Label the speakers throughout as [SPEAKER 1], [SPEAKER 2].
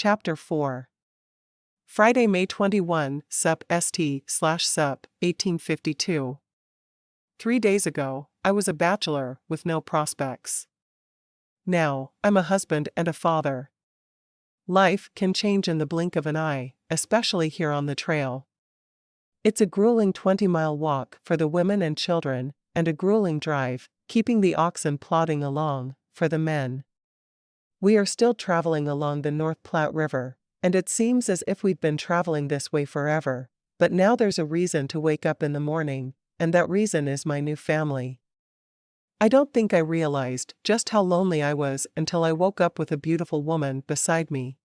[SPEAKER 1] Chapter 4. Friday, May 21, Sup St/Sup, 1852. 3 days ago, I was a bachelor with no prospects. Now, I'm a husband and a father. Life can change in the blink of an eye, especially here on the trail. It's a grueling 20-mile walk for the women and children, and a grueling drive, keeping the oxen plodding along, for the men. We are still traveling along the North Platte River, and it seems as if we've been traveling this way forever, but now there's a reason to wake up in the morning, and that reason is my new family. I don't think I realized just how lonely I was until I woke up with a beautiful woman beside me.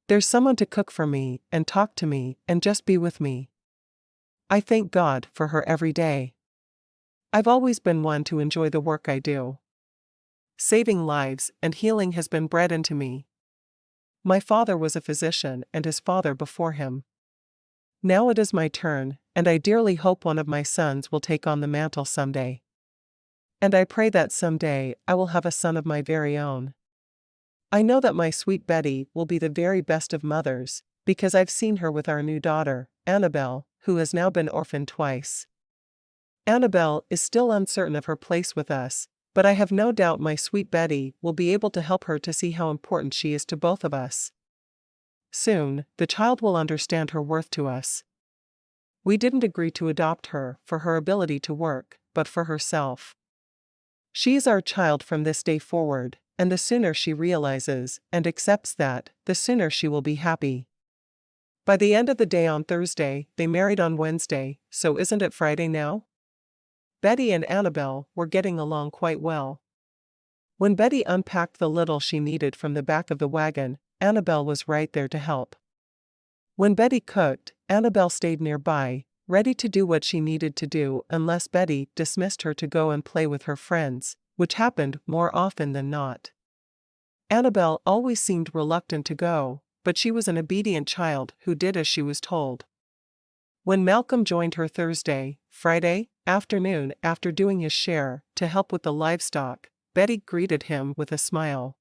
[SPEAKER 1] There's someone to cook for me, and talk to me, and just be with me. I thank God for her every day. I've always been one to enjoy the work I do. Saving lives and healing has been bred into me. My father was a physician and his father before him. Now it is my turn, and I dearly hope one of my sons will take on the mantle someday. And I pray that someday I will have a son of my very own. I know that my sweet Betty will be the very best of mothers, because I've seen her with our new daughter, Annabelle, who has now been orphaned twice. Annabelle is still uncertain of her place with us, but I have no doubt my sweet Betty will be able to help her to see how important she is to both of us. Soon, the child will understand her worth to us. We didn't agree to adopt her for her ability to work, but for herself. She is our child from this day forward, and the sooner she realizes and accepts that, the sooner she will be happy. By the end of the day on Thursday, they married on Wednesday, so isn't it Friday now? Betty and Annabelle were getting along quite well. When Betty unpacked the little she needed from the back of the wagon, Annabelle was right there to help. When Betty cooked, Annabelle stayed nearby, ready to do what she needed to do unless Betty dismissed her to go and play with her friends, which happened more often than not. Annabelle always seemed reluctant to go, but she was an obedient child who did as she was told. When Malcolm joined her Friday afternoon after doing his share to help with the livestock, Betty greeted him with a smile.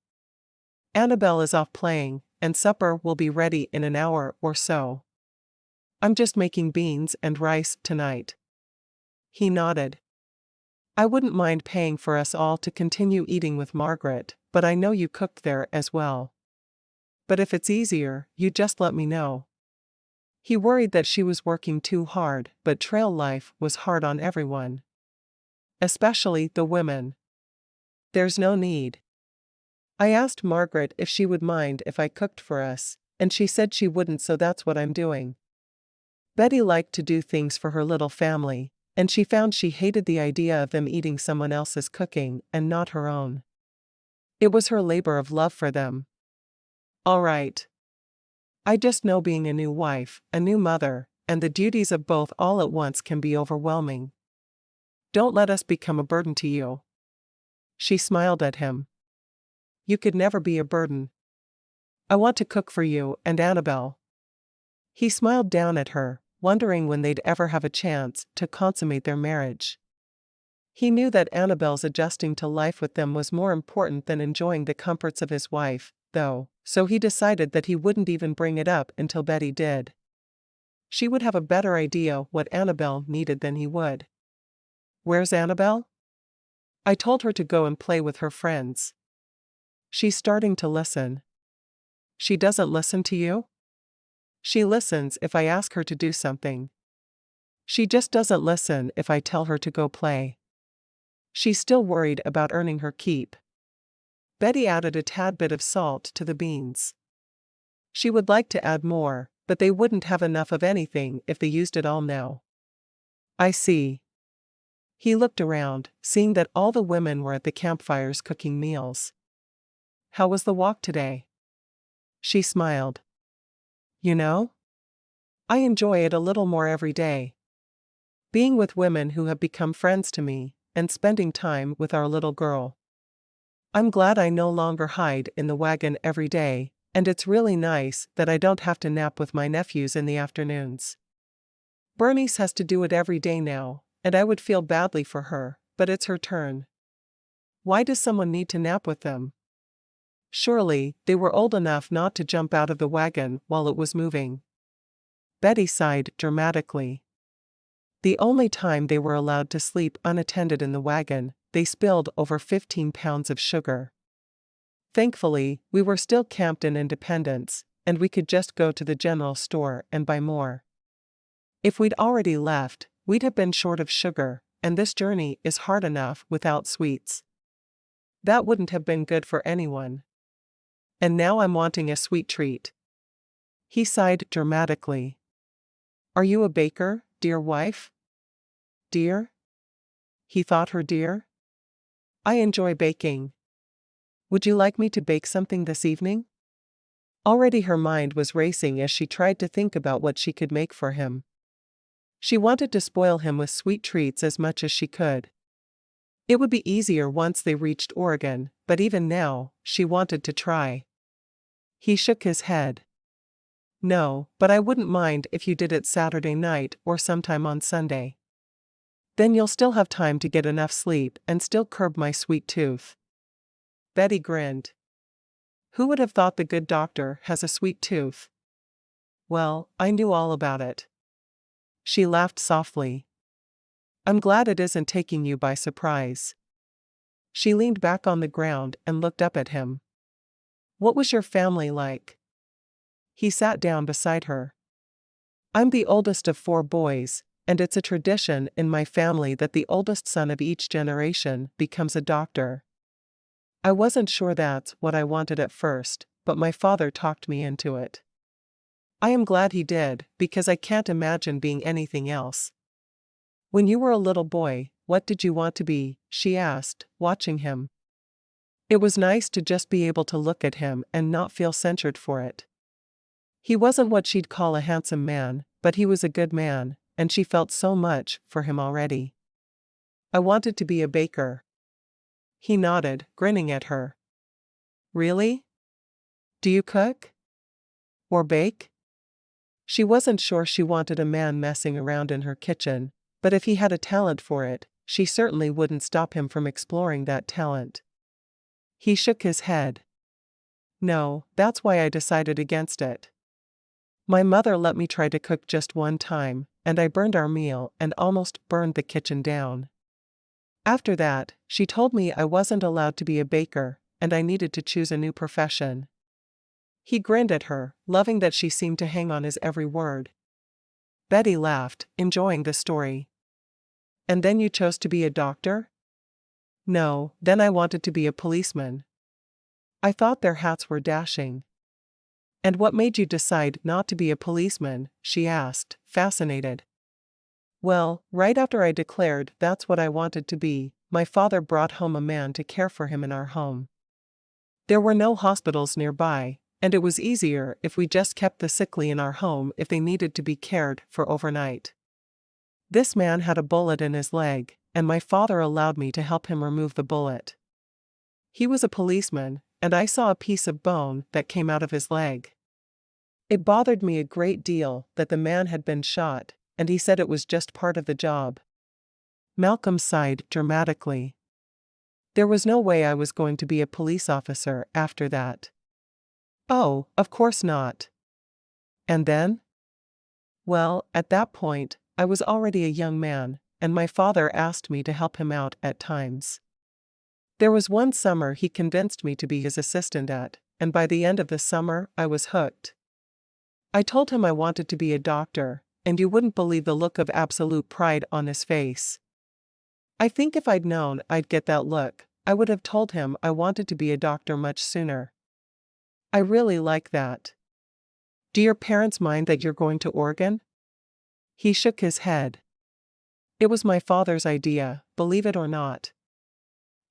[SPEAKER 1] Annabelle is off playing, and supper will be ready in an hour or so. I'm just making beans and rice tonight. He nodded. I wouldn't mind paying for us all to continue eating with Margaret, but I know you cooked there as well. But if it's easier, you just let me know. He worried that she was working too hard, but trail life was hard on everyone. Especially the women. There's no need. I asked Margaret if she would mind if I cooked for us, and she said she wouldn't, so that's what I'm doing. Betty liked to do things for her little family, and she found she hated the idea of them eating someone else's cooking and not her own. It was her labor of love for them. All right. I just know being a new wife, a new mother, and the duties of both all at once can be overwhelming. Don't let us become a burden to you. She smiled at him. You could never be a burden. I want to cook for you and Annabelle. He smiled down at her, wondering when they'd ever have a chance to consummate their marriage. He knew that Annabelle's adjusting to life with them was more important than enjoying the comforts of his wife, though, so he decided that he wouldn't even bring it up until Betty did. She would have a better idea what Annabelle needed than he would. Where's Annabelle? I told her to go and play with her friends. She's starting to listen. She doesn't listen to you? She listens if I ask her to do something. She just doesn't listen if I tell her to go play. She's still worried about earning her keep. Betty added a tad bit of salt to the beans. She would like to add more, but they wouldn't have enough of anything if they used it all now. I see. He looked around, seeing that all the women were at the campfires cooking meals. How was the walk today? She smiled. You know? I enjoy it a little more every day. Being with women who have become friends to me, and spending time with our little girl. I'm glad I no longer hide in the wagon every day, and it's really nice that I don't have to nap with my nephews in the afternoons. Bernice has to do it every day now, and I would feel badly for her, but it's her turn. Why does someone need to nap with them? Surely, they were old enough not to jump out of the wagon while it was moving. Betty sighed dramatically. The only time they were allowed to sleep unattended in the wagon, they spilled over 15 pounds of sugar. Thankfully, we were still camped in Independence, and we could just go to the general store and buy more. If we'd already left, we'd have been short of sugar, and this journey is hard enough without sweets. That wouldn't have been good for anyone. And now I'm wanting a sweet treat. He sighed dramatically. Are you a baker, dear wife? Dear? He thought her dear? I enjoy baking. Would you like me to bake something this evening? Already her mind was racing as she tried to think about what she could make for him. She wanted to spoil him with sweet treats as much as she could. It would be easier once they reached Oregon, but even now, she wanted to try. He shook his head. No, but I wouldn't mind if you did it Saturday night or sometime on Sunday. Then you'll still have time to get enough sleep and still curb my sweet tooth. Betty grinned. Who would have thought the good doctor has a sweet tooth? Well, I knew all about it. She laughed softly. I'm glad it isn't taking you by surprise. She leaned back on the ground and looked up at him. What was your family like? He sat down beside her. I'm the oldest of 4 boys, and it's a tradition in my family that the oldest son of each generation becomes a doctor. I wasn't sure that's what I wanted at first, but my father talked me into it. I am glad he did, because I can't imagine being anything else. When you were a little boy, what did you want to be? She asked, watching him. It was nice to just be able to look at him and not feel censured for it. He wasn't what she'd call a handsome man, but he was a good man, and she felt so much for him already. I wanted to be a baker. He nodded, grinning at her. Really? Do you cook? Or bake? She wasn't sure she wanted a man messing around in her kitchen, but if he had a talent for it, she certainly wouldn't stop him from exploring that talent. He shook his head. No, that's why I decided against it. My mother let me try to cook just one time, and I burned our meal and almost burned the kitchen down. After that, she told me I wasn't allowed to be a baker, and I needed to choose a new profession. He grinned at her, loving that she seemed to hang on his every word. Betty laughed, enjoying the story. And then you chose to be a doctor? No, then I wanted to be a policeman. I thought their hats were dashing. And what made you decide not to be a policeman? She asked, fascinated. Well, right after I declared that's what I wanted to be, my father brought home a man to care for him in our home. There were no hospitals nearby, and it was easier if we just kept the sickly in our home if they needed to be cared for overnight. This man had a bullet in his leg, and my father allowed me to help him remove the bullet. He was a policeman, and I saw a piece of bone that came out of his leg. It bothered me a great deal that the man had been shot, and he said it was just part of the job. Malcolm sighed dramatically. There was no way I was going to be a police officer after that. Oh, of course not. And then? Well, at that point, I was already a young man, and my father asked me to help him out at times. There was one summer he convinced me to be his assistant at, and by the end of the summer, I was hooked. I told him I wanted to be a doctor, and you wouldn't believe the look of absolute pride on his face. I think if I'd known I'd get that look, I would have told him I wanted to be a doctor much sooner. I really like that. Do your parents mind that you're going to Oregon? He shook his head. It was my father's idea, believe it or not.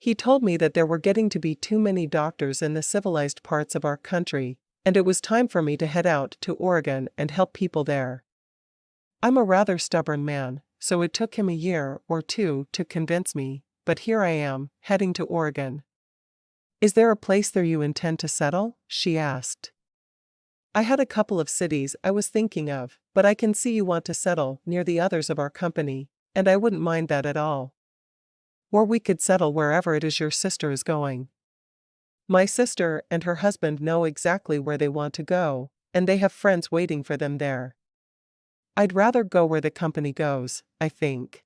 [SPEAKER 1] He told me that there were getting to be too many doctors in the civilized parts of our country, and it was time for me to head out to Oregon and help people there. I'm a rather stubborn man, so it took him a year or 2 to convince me, but here I am, heading to Oregon. Is there a place there you intend to settle? She asked. I had a couple of cities I was thinking of, but I can see you want to settle near the others of our company, and I wouldn't mind that at all. Or we could settle wherever it is your sister is going. My sister and her husband know exactly where they want to go, and they have friends waiting for them there. I'd rather go where the company goes, I think.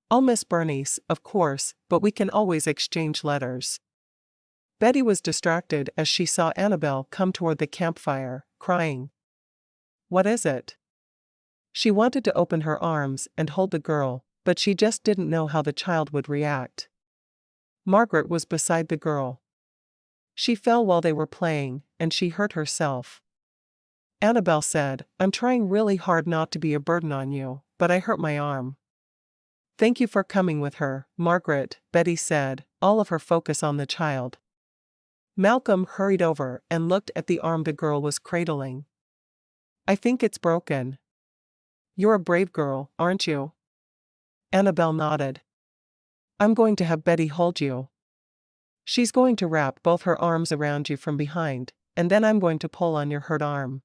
[SPEAKER 1] I'll miss Bernice, of course, but we can always exchange letters. Betty was distracted as she saw Annabelle come toward the campfire, crying. What is it? She wanted to open her arms and hold the girl, but she just didn't know how the child would react. Margaret was beside the girl. She fell while they were playing, and she hurt herself. Annabelle said, I'm trying really hard not to be a burden on you, but I hurt my arm. Thank you for coming with her, Margaret, Betty said, all of her focus on the child. Malcolm hurried over and looked at the arm the girl was cradling. I think it's broken. You're a brave girl, aren't you? Annabelle nodded. I'm going to have Betty hold you. She's going to wrap both her arms around you from behind, and then I'm going to pull on your hurt arm.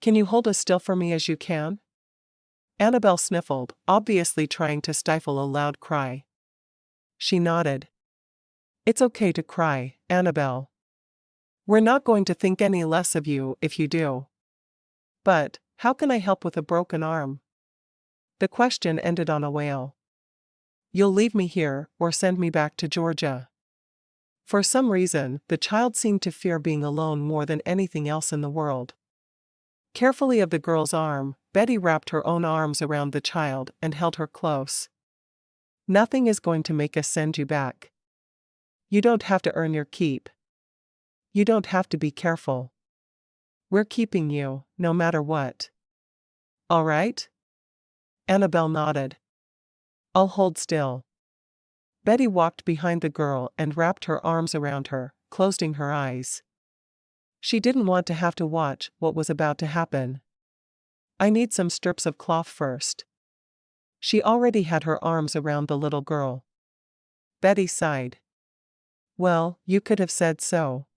[SPEAKER 1] Can you hold as still for me as you can? Annabelle sniffled, obviously trying to stifle a loud cry. She nodded. It's okay to cry, Annabelle. We're not going to think any less of you if you do. But, how can I help with a broken arm? The question ended on a wail. You'll leave me here, or send me back to Georgia. For some reason, the child seemed to fear being alone more than anything else in the world. Carefully of the girl's arm, Betty wrapped her own arms around the child and held her close. Nothing is going to make us send you back. You don't have to earn your keep. You don't have to be careful. We're keeping you, no matter what. All right? Annabelle nodded. I'll hold still. Betty walked behind the girl and wrapped her arms around her, closing her eyes. She didn't want to have to watch what was about to happen. I need some strips of cloth first. She already had her arms around the little girl. Betty sighed. Well, you could have said so.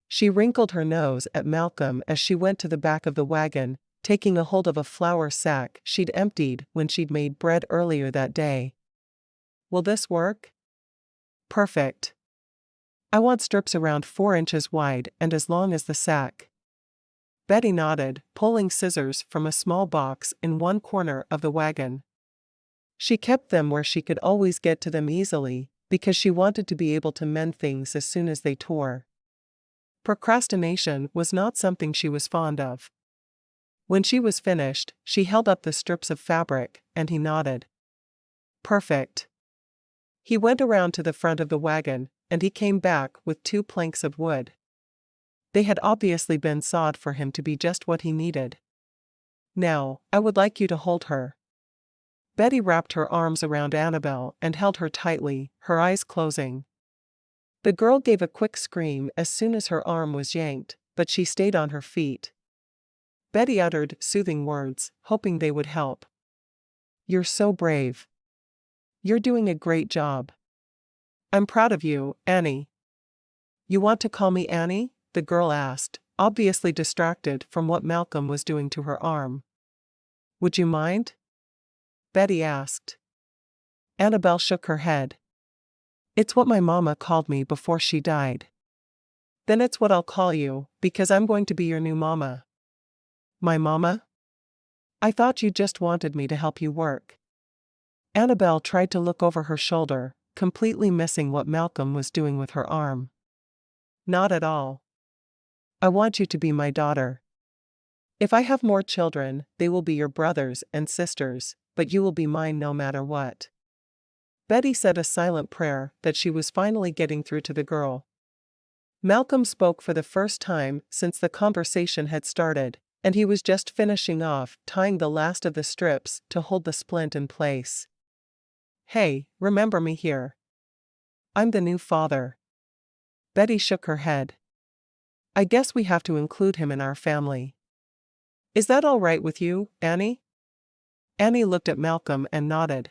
[SPEAKER 1] She wrinkled her nose at Malcolm as she went to the back of the wagon, taking a hold of a flour sack she'd emptied when she'd made bread earlier that day. Will this work? Perfect. I want strips around 4 inches wide and as long as the sack. Betty nodded, pulling scissors from a small box in one corner of the wagon. She kept them where she could always get to them easily, because she wanted to be able to mend things as soon as they tore. Procrastination was not something she was fond of. When she was finished, she held up the strips of fabric, and he nodded. Perfect. He went around to the front of the wagon, and he came back with 2 planks of wood. They had obviously been sawed for him to be just what he needed. Now, I would like you to hold her. Betty wrapped her arms around Annabelle and held her tightly, her eyes closing. The girl gave a quick scream as soon as her arm was yanked, but she stayed on her feet. Betty uttered soothing words, hoping they would help. You're so brave. You're doing a great job. I'm proud of you, Annie. You want to call me Annie? The girl asked, obviously distracted from what Malcolm was doing to her arm. Would you mind? Betty asked. Annabelle shook her head. It's what my mama called me before she died. Then it's what I'll call you, because I'm going to be your new mama. My mama? I thought you just wanted me to help you work. Annabelle tried to look over her shoulder, completely missing what Malcolm was doing with her arm. Not at all. I want you to be my daughter. If I have more children, they will be your brothers and sisters, but you will be mine no matter what. Betty said a silent prayer that she was finally getting through to the girl. Malcolm spoke for the first time since the conversation had started, and he was just finishing off tying the last of the strips to hold the splint in place. Hey, remember me here. I'm the new father. Betty shook her head. I guess we have to include him in our family. Is that all right with you, Annie? Annie looked at Malcolm and nodded.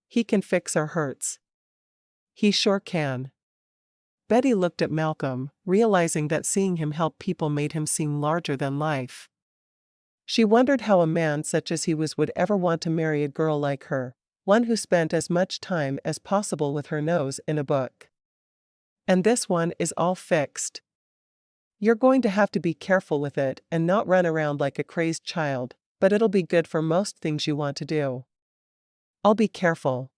[SPEAKER 1] He can fix our hurts. He sure can. Betty looked at Malcolm, realizing that seeing him help people made him seem larger than life. She wondered how a man such as he was would ever want to marry a girl like her, one who spent as much time as possible with her nose in a book. And this one is all fixed. You're going to have to be careful with it and not run around like a crazed child, but it'll be good for most things you want to do. I'll be careful.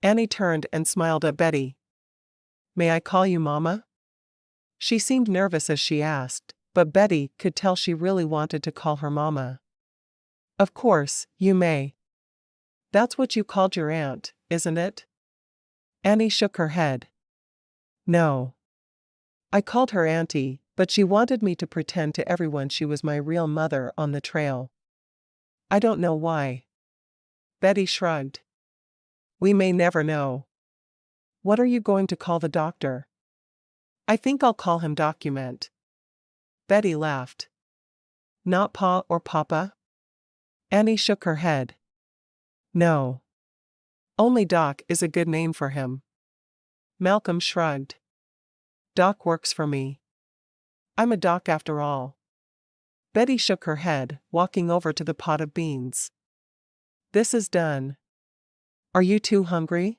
[SPEAKER 1] Annie turned and smiled at Betty. May I call you Mama? She seemed nervous as she asked, but Betty could tell she really wanted to call her Mama. Of course, you may. That's what you called your aunt, isn't it? Annie shook her head. No. I called her Auntie, but she wanted me to pretend to everyone she was my real mother on the trail. I don't know why. Betty shrugged. We may never know. What are you going to call the doctor? I think I'll call him Document. Betty laughed. Not Pa or Papa? Annie shook her head. No. Only Doc is a good name for him. Malcolm shrugged. Doc works for me. I'm a doc after all. Betty shook her head, walking over to the pot of beans. This is done. Are you too hungry?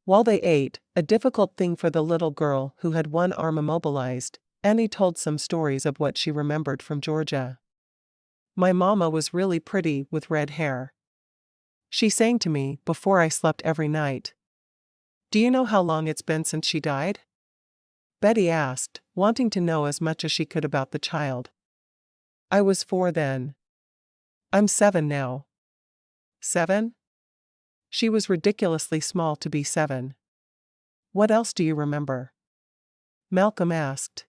[SPEAKER 1] While they ate, a difficult thing for the little girl who had one arm immobilized, Annie told some stories of what she remembered from Georgia. My mama was really pretty with red hair. She sang to me before I slept every night. Do you know how long it's been since she died? Betty asked, wanting to know as much as she could about the child. I was 4 then. I'm 7 now. 7? She was ridiculously small to be 7. What else do you remember? Malcolm asked.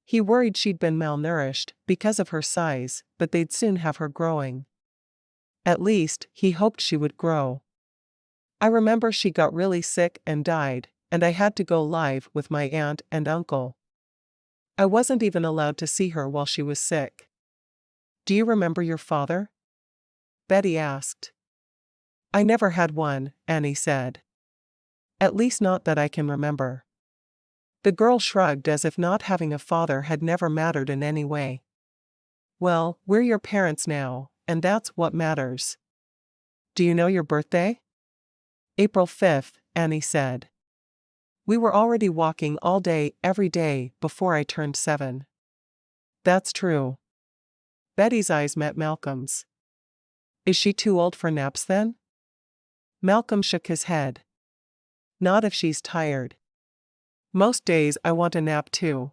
[SPEAKER 1] He worried she'd been malnourished because of her size, but they'd soon have her growing. At least, he hoped she would grow. I remember she got really sick and died, and I had to go live with my aunt and uncle. I wasn't even allowed to see her while she was sick. Do you remember your father? Betty asked. I never had one, Annie said. At least not that I can remember. The girl shrugged as if not having a father had never mattered in any way. Well, we're your parents now, and that's what matters. Do you know your birthday? April 5th, Annie said. We were already walking all day, every day, before I turned 7. That's true. Betty's eyes met Malcolm's. Is she too old for naps then? Malcolm shook his head. Not if she's tired. Most days I want a nap too.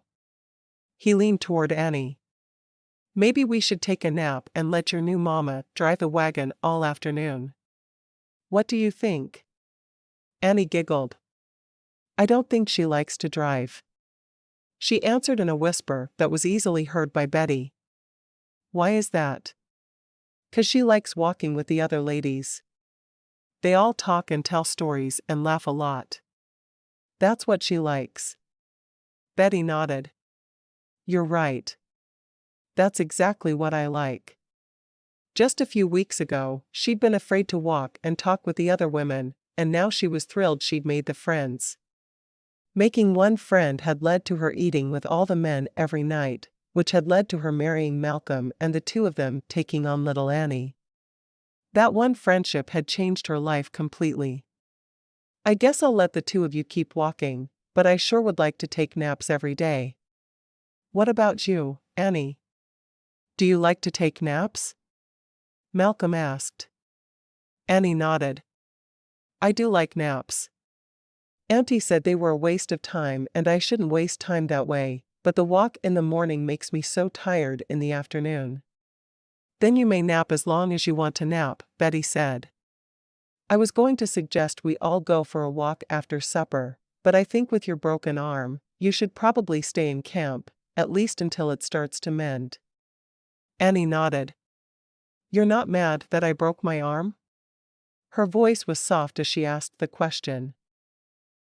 [SPEAKER 1] He leaned toward Annie. Maybe we should take a nap and let your new mama drive the wagon all afternoon. What do you think? Annie giggled. I don't think she likes to drive. She answered in a whisper that was easily heard by Betty. Why is that? 'Cause she likes walking with the other ladies. They all talk and tell stories and laugh a lot. That's what she likes. Betty nodded. You're right. That's exactly what I like. Just a few weeks ago, she'd been afraid to walk and talk with the other women, and now she was thrilled she'd made the friends. Making one friend had led to her eating with all the men every night, which had led to her marrying Malcolm and the two of them taking on little Annie. That one friendship had changed her life completely. I guess I'll let the two of you keep walking, but I sure would like to take naps every day. What about you, Annie? Do you like to take naps? Malcolm asked. Annie nodded. I do like naps. Auntie said they were a waste of time and I shouldn't waste time that way, but the walk in the morning makes me so tired in the afternoon. Then you may nap as long as you want to nap, Betty said. I was going to suggest we all go for a walk after supper, but I think with your broken arm, you should probably stay in camp, at least until it starts to mend. Annie nodded. You're not mad that I broke my arm? Her voice was soft as she asked the question.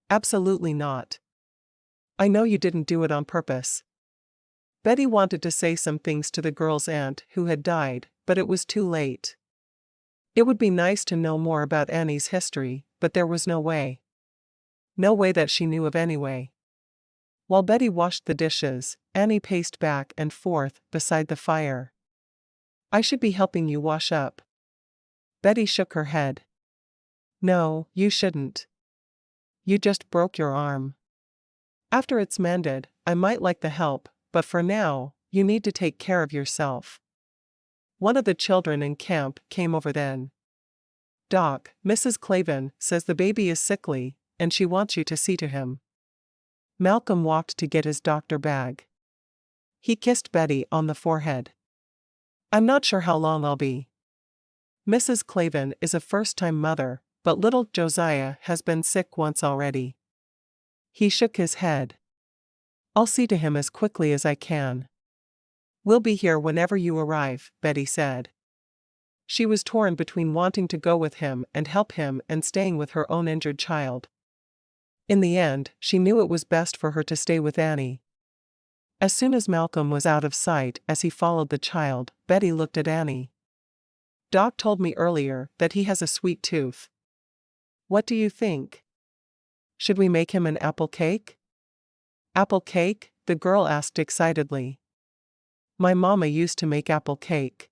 [SPEAKER 1] Absolutely not. I know you didn't do it on purpose. Betty wanted to say some things to the girl's aunt who had died, but it was too late. It would be nice to know more about Annie's history, but there was no way. No way that she knew of anyway. While Betty washed the dishes, Annie paced back and forth beside the fire. I should be helping you wash up. Betty shook her head. No, you shouldn't. You just broke your arm. After it's mended, I might like the help, but for now, you need to take care of yourself. One of the children in camp came over then. Doc, Mrs. Clavin says the baby is sickly, and she wants you to see to him. Malcolm walked to get his doctor bag. He kissed Betty on the forehead. I'm not sure how long I'll be. Mrs. Clavin is a first-time mother, but little Josiah has been sick once already. He shook his head. I'll see to him as quickly as I can. We'll be here whenever you arrive, Betty said. She was torn between wanting to go with him and help him and staying with her own injured child. In the end, she knew it was best for her to stay with Annie. As soon as Malcolm was out of sight as he followed the child, Betty looked at Annie. Doc told me earlier that he has a sweet tooth. What do you think? Should we make him an apple cake? Apple cake? The girl asked excitedly. My mama used to make apple cake.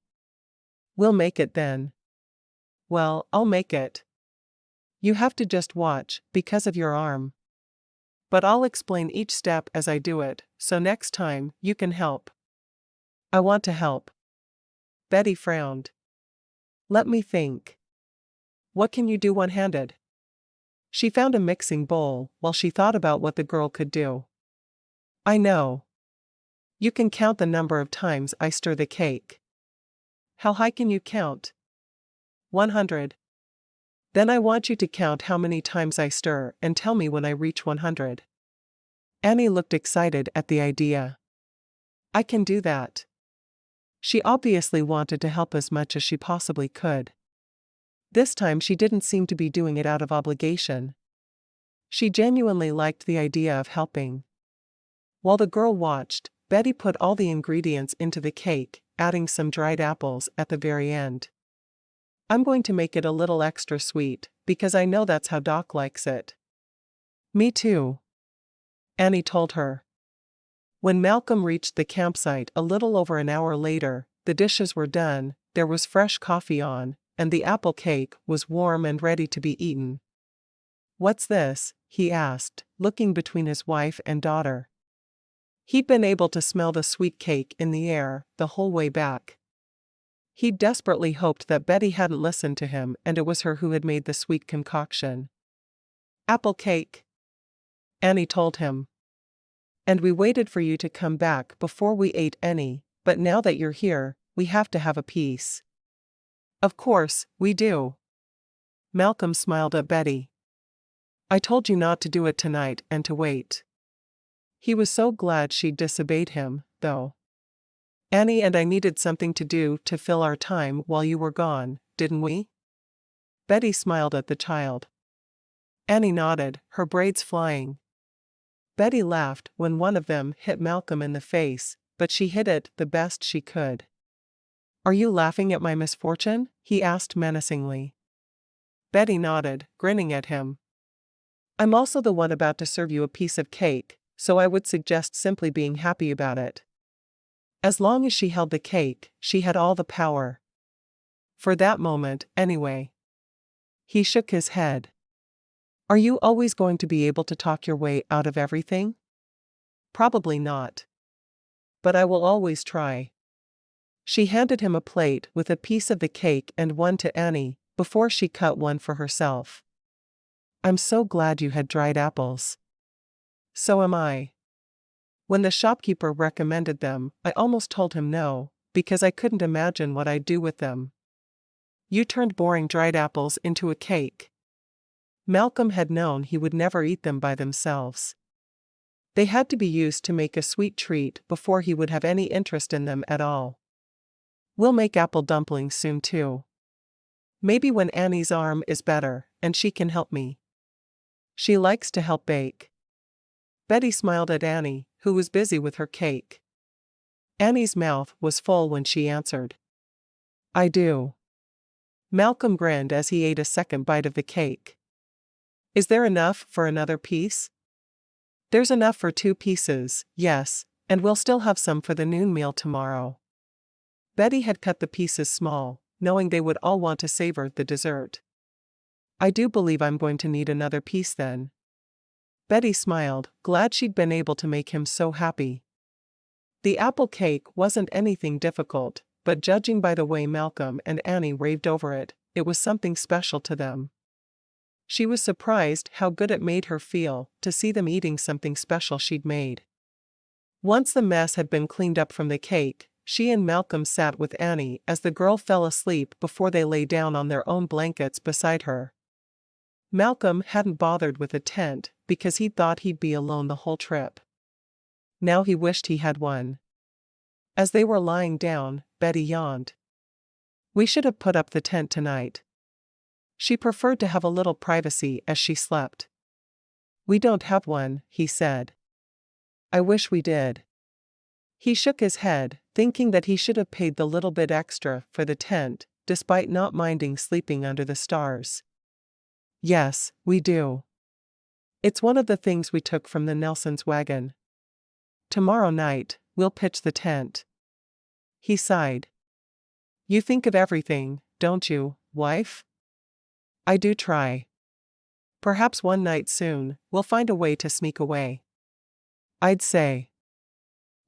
[SPEAKER 1] We'll make it then. Well, I'll make it. You have to just watch, because of your arm. But I'll explain each step as I do it, so next time, you can help. I want to help. Betty frowned. Let me think. What can you do one-handed? She found a mixing bowl while she thought about what the girl could do. I know. You can count the number of times I stir the cake. How high can you count? 100. Then I want you to count how many times I stir and tell me when I reach 100. Annie looked excited at the idea. I can do that. She obviously wanted to help as much as she possibly could. This time she didn't seem to be doing it out of obligation. She genuinely liked the idea of helping. While the girl watched, Betty put all the ingredients into the cake, adding some dried apples at the very end. I'm going to make it a little extra sweet, because I know that's how Doc likes it. Me too, Annie told her. When Malcolm reached the campsite a little over an hour later, the dishes were done, there was fresh coffee on, and the apple cake was warm and ready to be eaten. What's this? He asked, looking between his wife and daughter. He'd been able to smell the sweet cake in the air the whole way back. He desperately hoped that Betty hadn't listened to him and it was her who had made the sweet concoction. Apple cake, Annie told him. And we waited for you to come back before we ate any, but now that you're here, we have to have a piece. Of course, we do. Malcolm smiled at Betty. I told you not to do it tonight and to wait. He was so glad she'd disobeyed him, though. Annie and I needed something to do to fill our time while you were gone, didn't we? Betty smiled at the child. Annie nodded, her braids flying. Betty laughed when one of them hit Malcolm in the face, but she hid it the best she could. Are you laughing at my misfortune? He asked menacingly. Betty nodded, grinning at him. I'm also the one about to serve you a piece of cake, so I would suggest simply being happy about it. As long as she held the cake, she had all the power. For that moment, anyway. He shook his head. Are you always going to be able to talk your way out of everything? Probably not. But I will always try. She handed him a plate with a piece of the cake and one to Annie, before she cut one for herself. I'm so glad you had dried apples. So am I. When the shopkeeper recommended them, I almost told him no, because I couldn't imagine what I'd do with them. You turned boring dried apples into a cake. Malcolm had known he would never eat them by themselves. They had to be used to make a sweet treat before he would have any interest in them at all. We'll make apple dumplings soon too. Maybe when Annie's arm is better, and she can help me. She likes to help bake. Betty smiled at Annie, who was busy with her cake. Annie's mouth was full when she answered. I do. Malcolm grinned as he ate a second bite of the cake. Is there enough for another piece? There's enough for 2 pieces, yes, and we'll still have some for the noon meal tomorrow. Betty had cut the pieces small, knowing they would all want to savor the dessert. I do believe I'm going to need another piece then. Betty smiled, glad she'd been able to make him so happy. The apple cake wasn't anything difficult, but judging by the way Malcolm and Annie raved over it, it was something special to them. She was surprised how good it made her feel to see them eating something special she'd made. Once the mess had been cleaned up from the cake, she and Malcolm sat with Annie as the girl fell asleep before they lay down on their own blankets beside her. Malcolm hadn't bothered with a tent because he thought he'd be alone the whole trip. Now he wished he had one. As they were lying down, Betty yawned. "We should have put up the tent tonight." She preferred to have a little privacy as she slept. "We don't have one," he said. "I wish we did." He shook his head, thinking that he should have paid the little bit extra for the tent, despite not minding sleeping under the stars. "Yes, we do. It's one of the things we took from the Nelsons' wagon. Tomorrow night, we'll pitch the tent." He sighed. "You think of everything, don't you, wife?" "I do try. Perhaps one night soon, we'll find a way to sneak away." "I'd say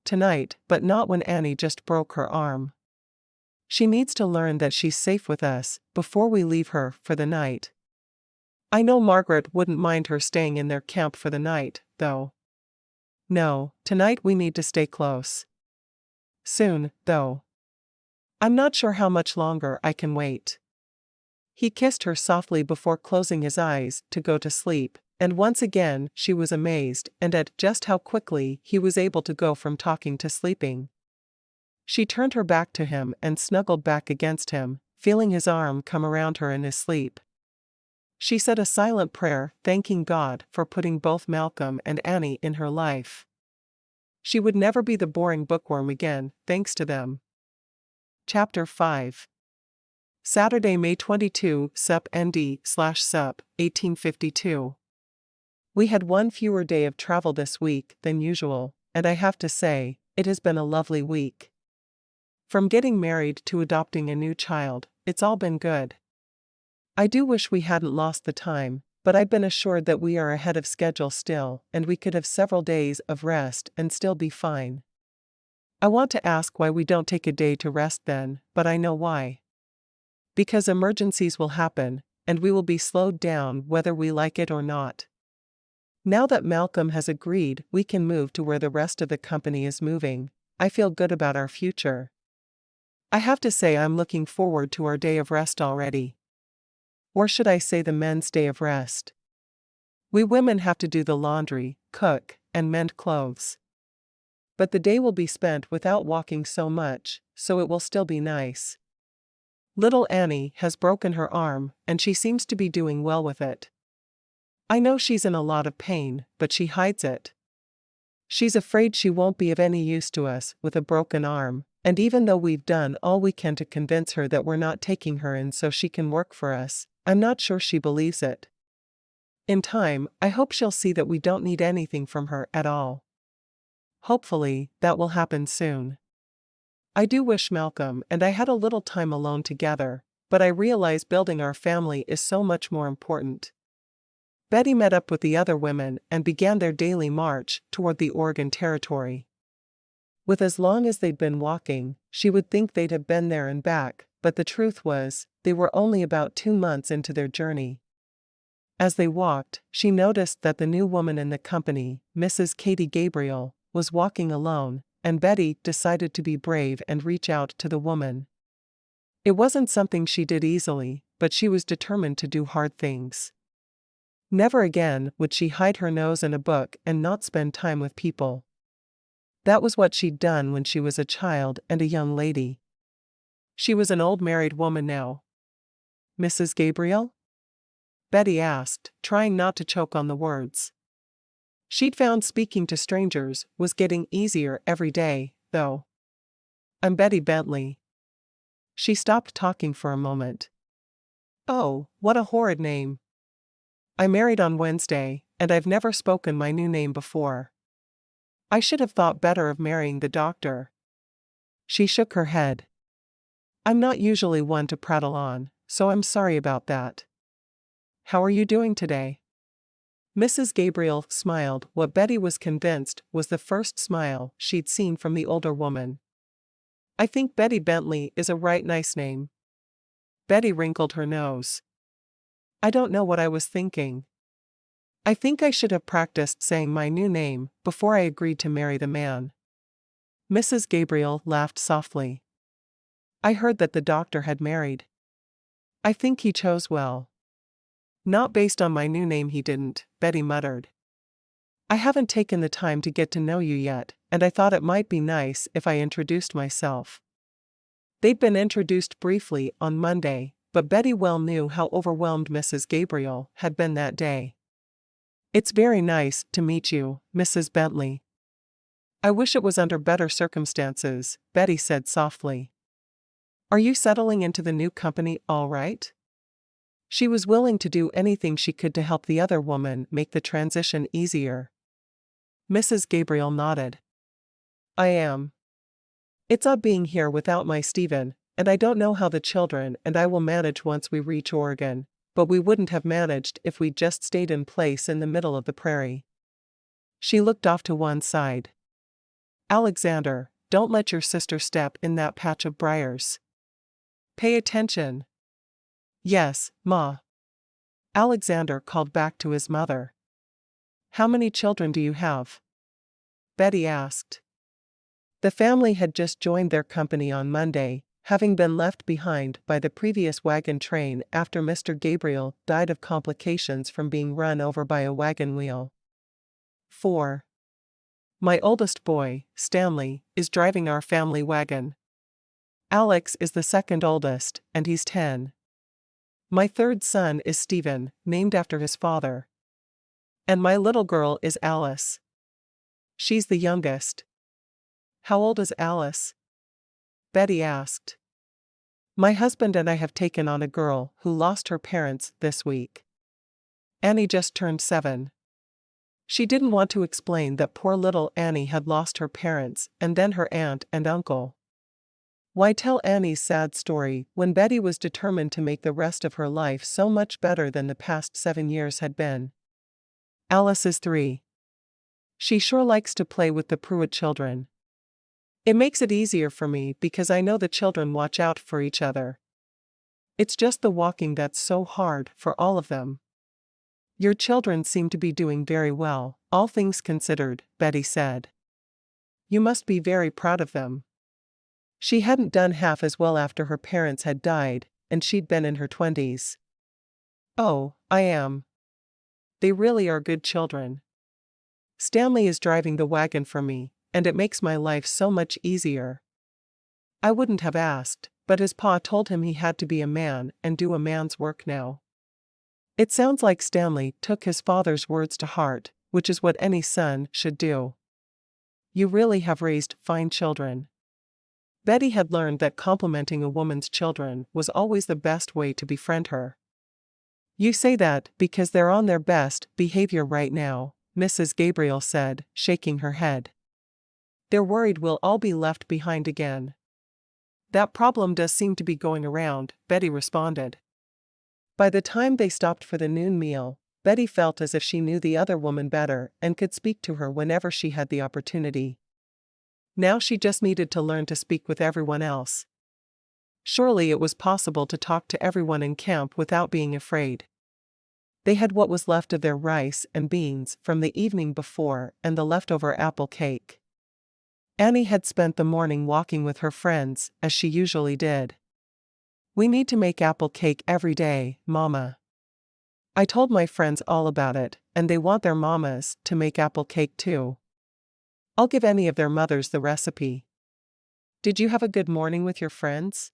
[SPEAKER 1] tonight, but not when Annie just broke her arm. She needs to learn that she's safe with us before we leave her for the night. I know Margaret wouldn't mind her staying in their camp for the night, though. No, tonight we need to stay close. Soon, though. I'm not sure how much longer I can wait." He kissed her softly before closing his eyes to go to sleep, and once again she was amazed at just how quickly he was able to go from talking to sleeping. She turned her back to him and snuggled back against him, feeling his arm come around her in his sleep. She said a silent prayer, thanking God for putting both Malcolm and Annie in her life. She would never be the boring bookworm again, thanks to them. Chapter 5. Saturday, May 22, Sup ND/Sup, 1852. We had one fewer day of travel this week than usual, and I have to say, it has been a lovely week. From getting married to adopting a new child, it's all been good. I do wish we hadn't lost the time, but I've been assured that we are ahead of schedule still, and we could have several days of rest and still be fine. I want to ask why we don't take a day to rest then, but I know why. Because emergencies will happen, and we will be slowed down whether we like it or not. Now that Malcolm has agreed we can move to where the rest of the company is moving, I feel good about our future. I have to say I'm looking forward to our day of rest already. Or should I say the men's day of rest? We women have to do the laundry, cook, and mend clothes. But the day will be spent without walking so much, so it will still be nice. Little Annie has broken her arm, and she seems to be doing well with it. I know she's in a lot of pain, but she hides it. She's afraid she won't be of any use to us with a broken arm, and even though we've done all we can to convince her that we're not taking her in so she can work for us, I'm not sure she believes it. In time, I hope she'll see that we don't need anything from her at all. Hopefully, that will happen soon. I do wish Malcolm and I had a little time alone together, but I realize building our family is so much more important. Betty met up with the other women and began their daily march toward the Oregon Territory. With as long as they'd been walking, she would think they'd have been there and back, but the truth was, they were only about 2 months into their journey. As they walked, she noticed that the new woman in the company, Mrs. Katie Gabriel, was walking alone, and Betty decided to be brave and reach out to the woman. It wasn't something she did easily, but she was determined to do hard things. Never again would she hide her nose in a book and not spend time with people. That was what she'd done when she was a child and a young lady. She was an old married woman now. "Mrs. Gabriel?" Betty asked, trying not to choke on the words. She'd found speaking to strangers was getting easier every day, though. "I'm Betty Bentley." She stopped talking for a moment. "Oh, what a horrid name. I married on Wednesday, and I've never spoken my new name before. I should have thought better of marrying the doctor." She shook her head. "I'm not usually one to prattle on, so I'm sorry about that. How are you doing today?" Mrs. Gabriel smiled, what Betty was convinced was the first smile she'd seen from the older woman. I think Betty Bentley is a right nice name. Betty wrinkled her nose. I don't know what I was thinking. I think I should have practiced saying my new name before I agreed to marry the man. Mrs. Gabriel laughed softly. I heard that the doctor had married. I think he chose well. Not based on my new name, he didn't, Betty muttered. I haven't taken the time to get to know you yet, and I thought it might be nice if I introduced myself. They'd been introduced briefly on Monday, but Betty well knew how overwhelmed Mrs. Gabriel had been that day. It's very nice to meet you, Mrs. Bentley. I wish it was under better circumstances, Betty said softly. Are you settling into the new company all right? She was willing to do anything she could to help the other woman make the transition easier. Mrs. Gabriel nodded. I am. It's odd being here without my Stephen, and I don't know how the children and I will manage once we reach Oregon, but we wouldn't have managed if we'd just stayed in place in the middle of the prairie. She looked off to one side. Alexander, don't let your sister step in that patch of briars. Pay attention. Yes, Ma. Alexander called back to his mother. How many children do you have? Betty asked. The family had just joined their company on Monday, having been left behind by the previous wagon train after Mr. Gabriel died of complications from being run over by a wagon wheel. 4. My oldest boy, Stanley, is driving our family wagon. Alex is the second oldest, and he's 10. My third son is Stephen, named after his father. And my little girl is Alice. She's the youngest. How old is Alice? Betty asked. My husband and I have taken on a girl who lost her parents this week. Annie just turned 7. She didn't want to explain that poor little Annie had lost her parents and then her aunt and uncle. Why tell Annie's sad story when Betty was determined to make the rest of her life so much better than the past 7 years had been? Alice is 3. She sure likes to play with the Pruitt children. It makes it easier for me because I know the children watch out for each other. It's just the walking that's so hard for all of them. Your children seem to be doing very well, all things considered, Betty said. You must be very proud of them. She hadn't done half as well after her parents had died, and she'd been in her 20s. Oh, I am. They really are good children. Stanley is driving the wagon for me, and it makes my life so much easier. I wouldn't have asked, but his pa told him he had to be a man and do a man's work now. It sounds like Stanley took his father's words to heart, which is what any son should do. You really have raised fine children. Betty had learned that complimenting a woman's children was always the best way to befriend her. You say that because they're on their best behavior right now, Mrs. Gabriel said, shaking her head. They're worried we'll all be left behind again. That problem does seem to be going around, Betty responded. By the time they stopped for the noon meal, Betty felt as if she knew the other woman better and could speak to her whenever she had the opportunity. Now she just needed to learn to speak with everyone else. Surely it was possible to talk to everyone in camp without being afraid. They had what was left of their rice and beans from the evening before and the leftover apple cake. Annie had spent the morning walking with her friends, as she usually did. We need to make apple cake every day, Mama. I told my friends all about it, and they want their mamas to make apple cake too. I'll give any of their mothers the recipe. Did you have a good morning with your friends?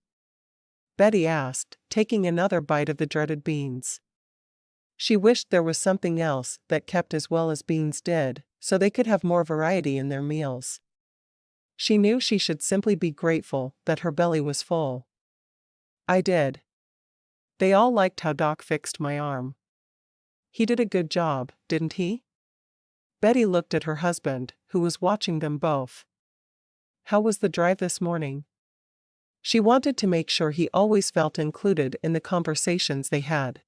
[SPEAKER 1] Betty asked, taking another bite of the dreaded beans. She wished there was something else that kept as well as beans did, so they could have more variety in their meals. She knew she should simply be grateful that her belly was full. I did. They all liked how Doc fixed my arm. He did a good job, didn't he? Betty looked at her husband, who was watching them both. How was the drive this morning? She wanted to make sure he always felt included in the conversations they had.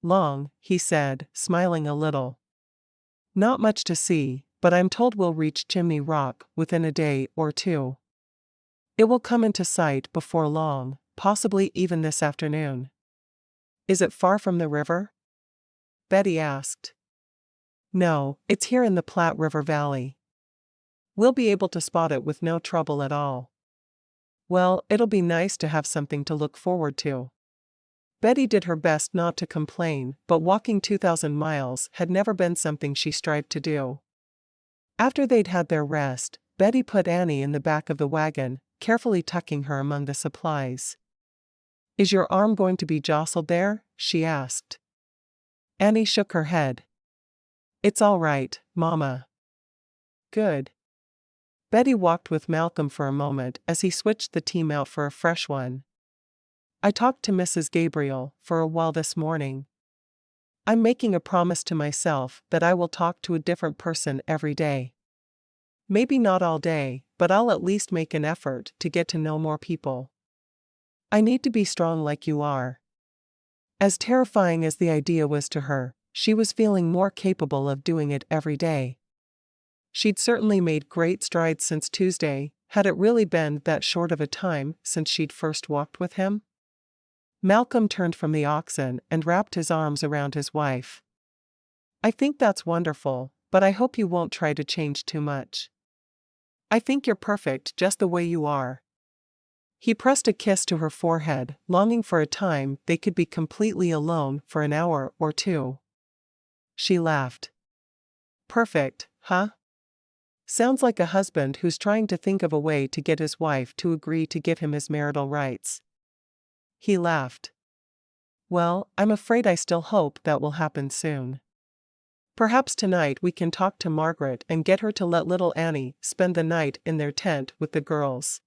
[SPEAKER 1] Long, he said, smiling a little. Not much to see, but I'm told we'll reach Chimney Rock within a day or two. It will come into sight before long, possibly even this afternoon. Is it far from the river? Betty asked. No, it's here in the Platte River Valley. We'll be able to spot it with no trouble at all. Well, it'll be nice to have something to look forward to. Betty did her best not to complain, but walking 2,000 miles had never been something she strived to do. After they'd had their rest, Betty put Annie in the back of the wagon, carefully tucking her among the supplies. Is your arm going to be jostled there? She asked. Annie shook her head. It's all right, Mama. Good. Betty walked with Malcolm for a moment as he switched the team out for a fresh one. I talked to Mrs. Gabriel for a while this morning. I'm making a promise to myself that I will talk to a different person every day. Maybe not all day, but I'll at least make an effort to get to know more people. I need to be strong like you are. As terrifying as the idea was to her, she was feeling more capable of doing it every day. She'd certainly made great strides since Tuesday. Had it really been that short of a time since she'd first walked with him? Malcolm turned from the oxen and wrapped his arms around his wife. I think that's wonderful, but I hope you won't try to change too much. I think you're perfect just the way you are. He pressed a kiss to her forehead, longing for a time they could be completely alone for an hour or two. She laughed. Perfect, huh? Sounds like a husband who's trying to think of a way to get his wife to agree to give him his marital rights. He laughed. Well, I'm afraid I still hope that will happen soon. Perhaps tonight we can talk to Margaret and get her to let little Annie spend the night in their tent with the girls.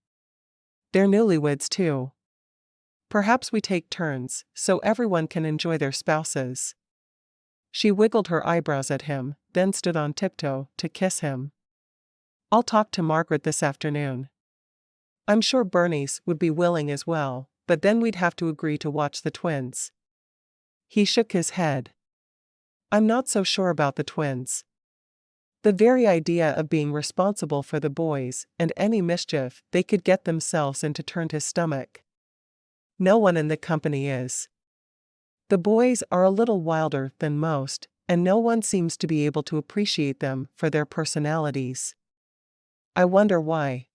[SPEAKER 1] They're newlyweds too. Perhaps we take turns, so everyone can enjoy their spouses. She wiggled her eyebrows at him, then stood on tiptoe to kiss him. I'll talk to Margaret this afternoon. I'm sure Bernice would be willing as well, but then we'd have to agree to watch the twins. He shook his head. I'm not so sure about the twins. The very idea of being responsible for the boys and any mischief they could get themselves into turned his stomach. No one in the company is. The boys are a little wilder than most, and no one seems to be able to appreciate them for their personalities. I wonder why.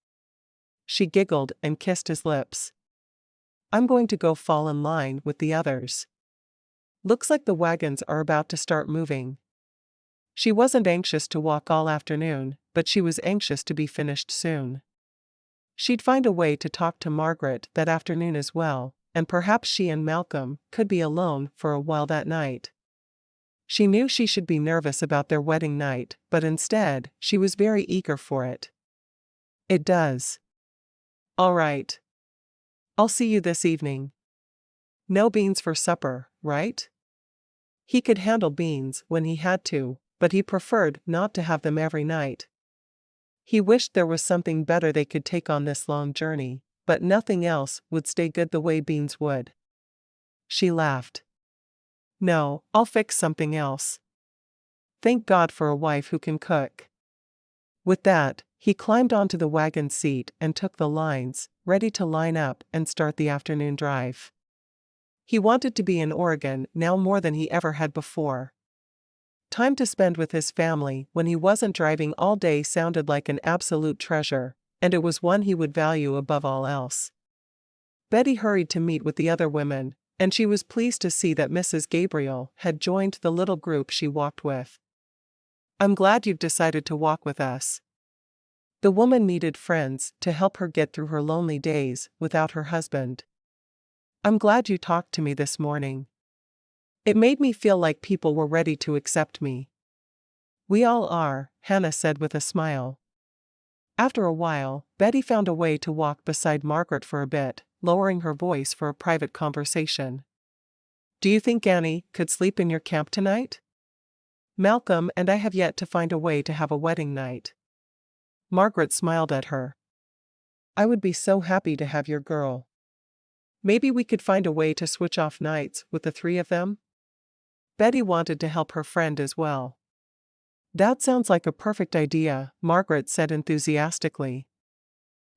[SPEAKER 1] She giggled and kissed his lips. I'm going to go fall in line with the others. Looks like the wagons are about to start moving. She wasn't anxious to walk all afternoon, but she was anxious to be finished soon. She'd find a way to talk to Margaret that afternoon as well, and perhaps she and Malcolm could be alone for a while that night. She knew she should be nervous about their wedding night, but instead, she was very eager for it. It does. All right. I'll see you this evening. No beans for supper, right? He could handle beans when he had to, but he preferred not to have them every night. He wished there was something better they could take on this long journey, but nothing else would stay good the way beans would. She laughed. No, I'll fix something else. Thank God for a wife who can cook. With that, he climbed onto the wagon seat and took the lines, ready to line up and start the afternoon drive. He wanted to be in Oregon now more than he ever had before. Time to spend with his family when he wasn't driving all day sounded like an absolute treasure, and it was one he would value above all else. Betty hurried to meet with the other women, and she was pleased to see that Mrs. Gabriel had joined the little group she walked with. I'm glad you've decided to walk with us. The woman needed friends to help her get through her lonely days without her husband. I'm glad you talked to me this morning. It made me feel like people were ready to accept me. We all are, Hannah said with a smile. After a while, Betty found a way to walk beside Margaret for a bit, lowering her voice for a private conversation. Do you think Annie could sleep in your camp tonight? Malcolm and I have yet to find a way to have a wedding night. Margaret smiled at her. I would be so happy to have your girl. Maybe we could find a way to switch off nights with the three of them? Betty wanted to help her friend as well. That sounds like a perfect idea, Margaret said enthusiastically.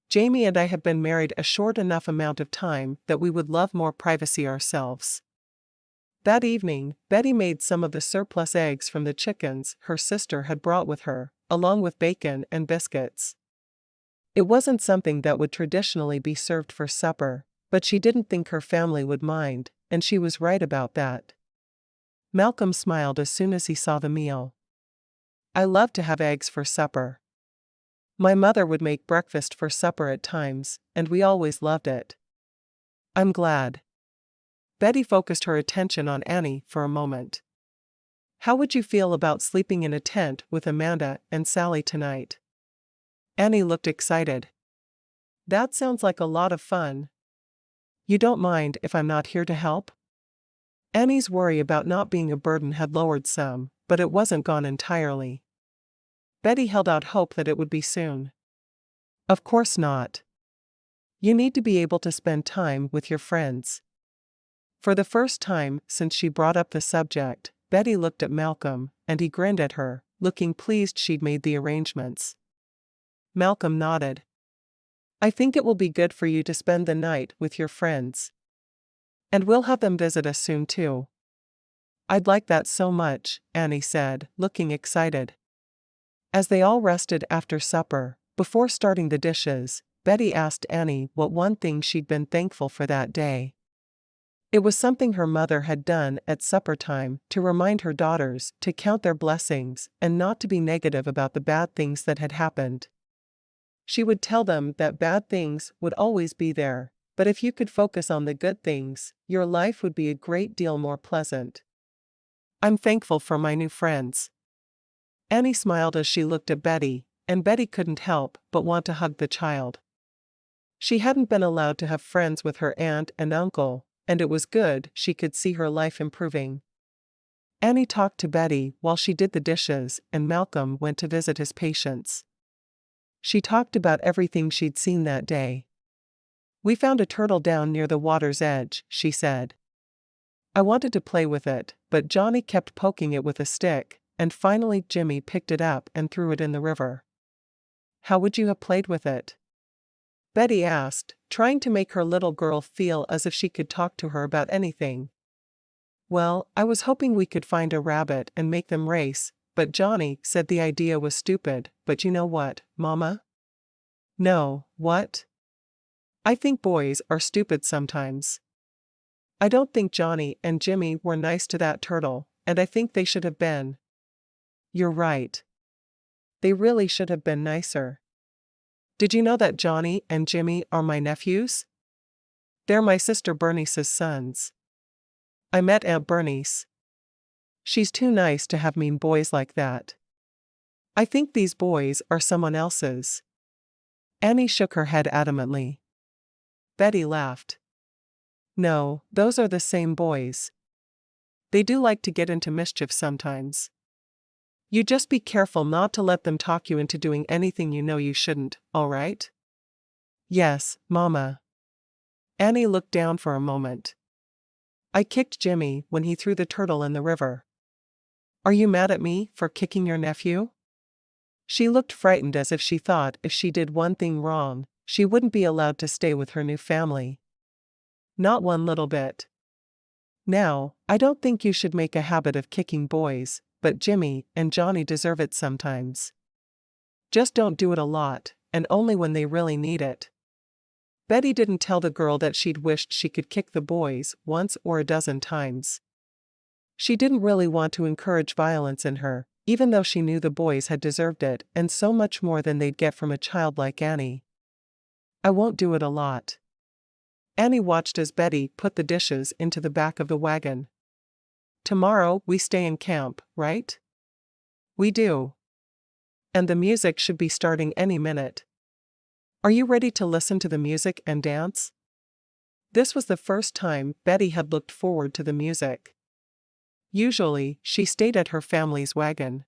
[SPEAKER 1] Jamie and I have been married a short enough amount of time that we would love more privacy ourselves. That evening, Betty made some of the surplus eggs from the chickens her sister had brought with her, along with bacon and biscuits. It wasn't something that would traditionally be served for supper, but she didn't think her family would mind, and she was right about that. Malcolm smiled as soon as he saw the meal. I love to have eggs for supper. My mother would make breakfast for supper at times, and we always loved it. I'm glad. Betty focused her attention on Annie for a moment. How would you feel about sleeping in a tent with Amanda and Sally tonight? Annie looked excited. That sounds like a lot of fun. You don't mind if I'm not here to help? Annie's worry about not being a burden had lowered some, but it wasn't gone entirely. Betty held out hope that it would be soon. Of course not. You need to be able to spend time with your friends. For the first time since she brought up the subject, Betty looked at Malcolm, and he grinned at her, looking pleased she'd made the arrangements. Malcolm nodded. I think it will be good for you to spend the night with your friends. And we'll have them visit us soon too. I'd like that so much, Annie said, looking excited. As they all rested after supper, before starting the dishes, Betty asked Annie what one thing she'd been thankful for that day. It was something her mother had done at supper time to remind her daughters to count their blessings and not to be negative about the bad things that had happened. She would tell them that bad things would always be there, but if you could focus on the good things, your life would be a great deal more pleasant. I'm thankful for my new friends. Annie smiled as she looked at Betty, and Betty couldn't help but want to hug the child. She hadn't been allowed to have friends with her aunt and uncle, and it was good she could see her life improving. Annie talked to Betty while she did the dishes, and Malcolm went to visit his patients. She talked about everything she'd seen that day. We found a turtle down near the water's edge, she said. I wanted to play with it, but Johnny kept poking it with a stick, and finally Jimmy picked it up and threw it in the river. How would you have played with it? Betty asked, trying to make her little girl feel as if she could talk to her about anything. Well, I was hoping we could find a rabbit and make them race, but Johnny said the idea was stupid. But you know what, Mama? No, what? I think boys are stupid sometimes. I don't think Johnny and Jimmy were nice to that turtle, and I think they should have been. You're right. They really should have been nicer. Did you know that Johnny and Jimmy are my nephews? They're my sister Bernice's sons. I met Aunt Bernice. She's too nice to have mean boys like that. I think these boys are someone else's. Annie shook her head adamantly. Betty laughed. No, those are the same boys. They do like to get into mischief sometimes. You just be careful not to let them talk you into doing anything you know you shouldn't, all right? Yes, Mama. Annie looked down for a moment. I kicked Jimmy when he threw the turtle in the river. Are you mad at me for kicking your nephew? She looked frightened as if she thought if she did one thing wrong, she wouldn't be allowed to stay with her new family. Not one little bit. Now, I don't think you should make a habit of kicking boys, but Jimmy and Johnny deserve it sometimes. Just don't do it a lot, and only when they really need it. Betty didn't tell the girl that she'd wished she could kick the boys once or a dozen times. She didn't really want to encourage violence in her, even though she knew the boys had deserved it and so much more than they'd get from a child like Annie. I won't do it a lot. Annie watched as Betty put the dishes into the back of the wagon. Tomorrow we stay in camp, right? We do. And the music should be starting any minute. Are you ready to listen to the music and dance? This was the first time Betty had looked forward to the music. Usually, she stayed at her family's wagon.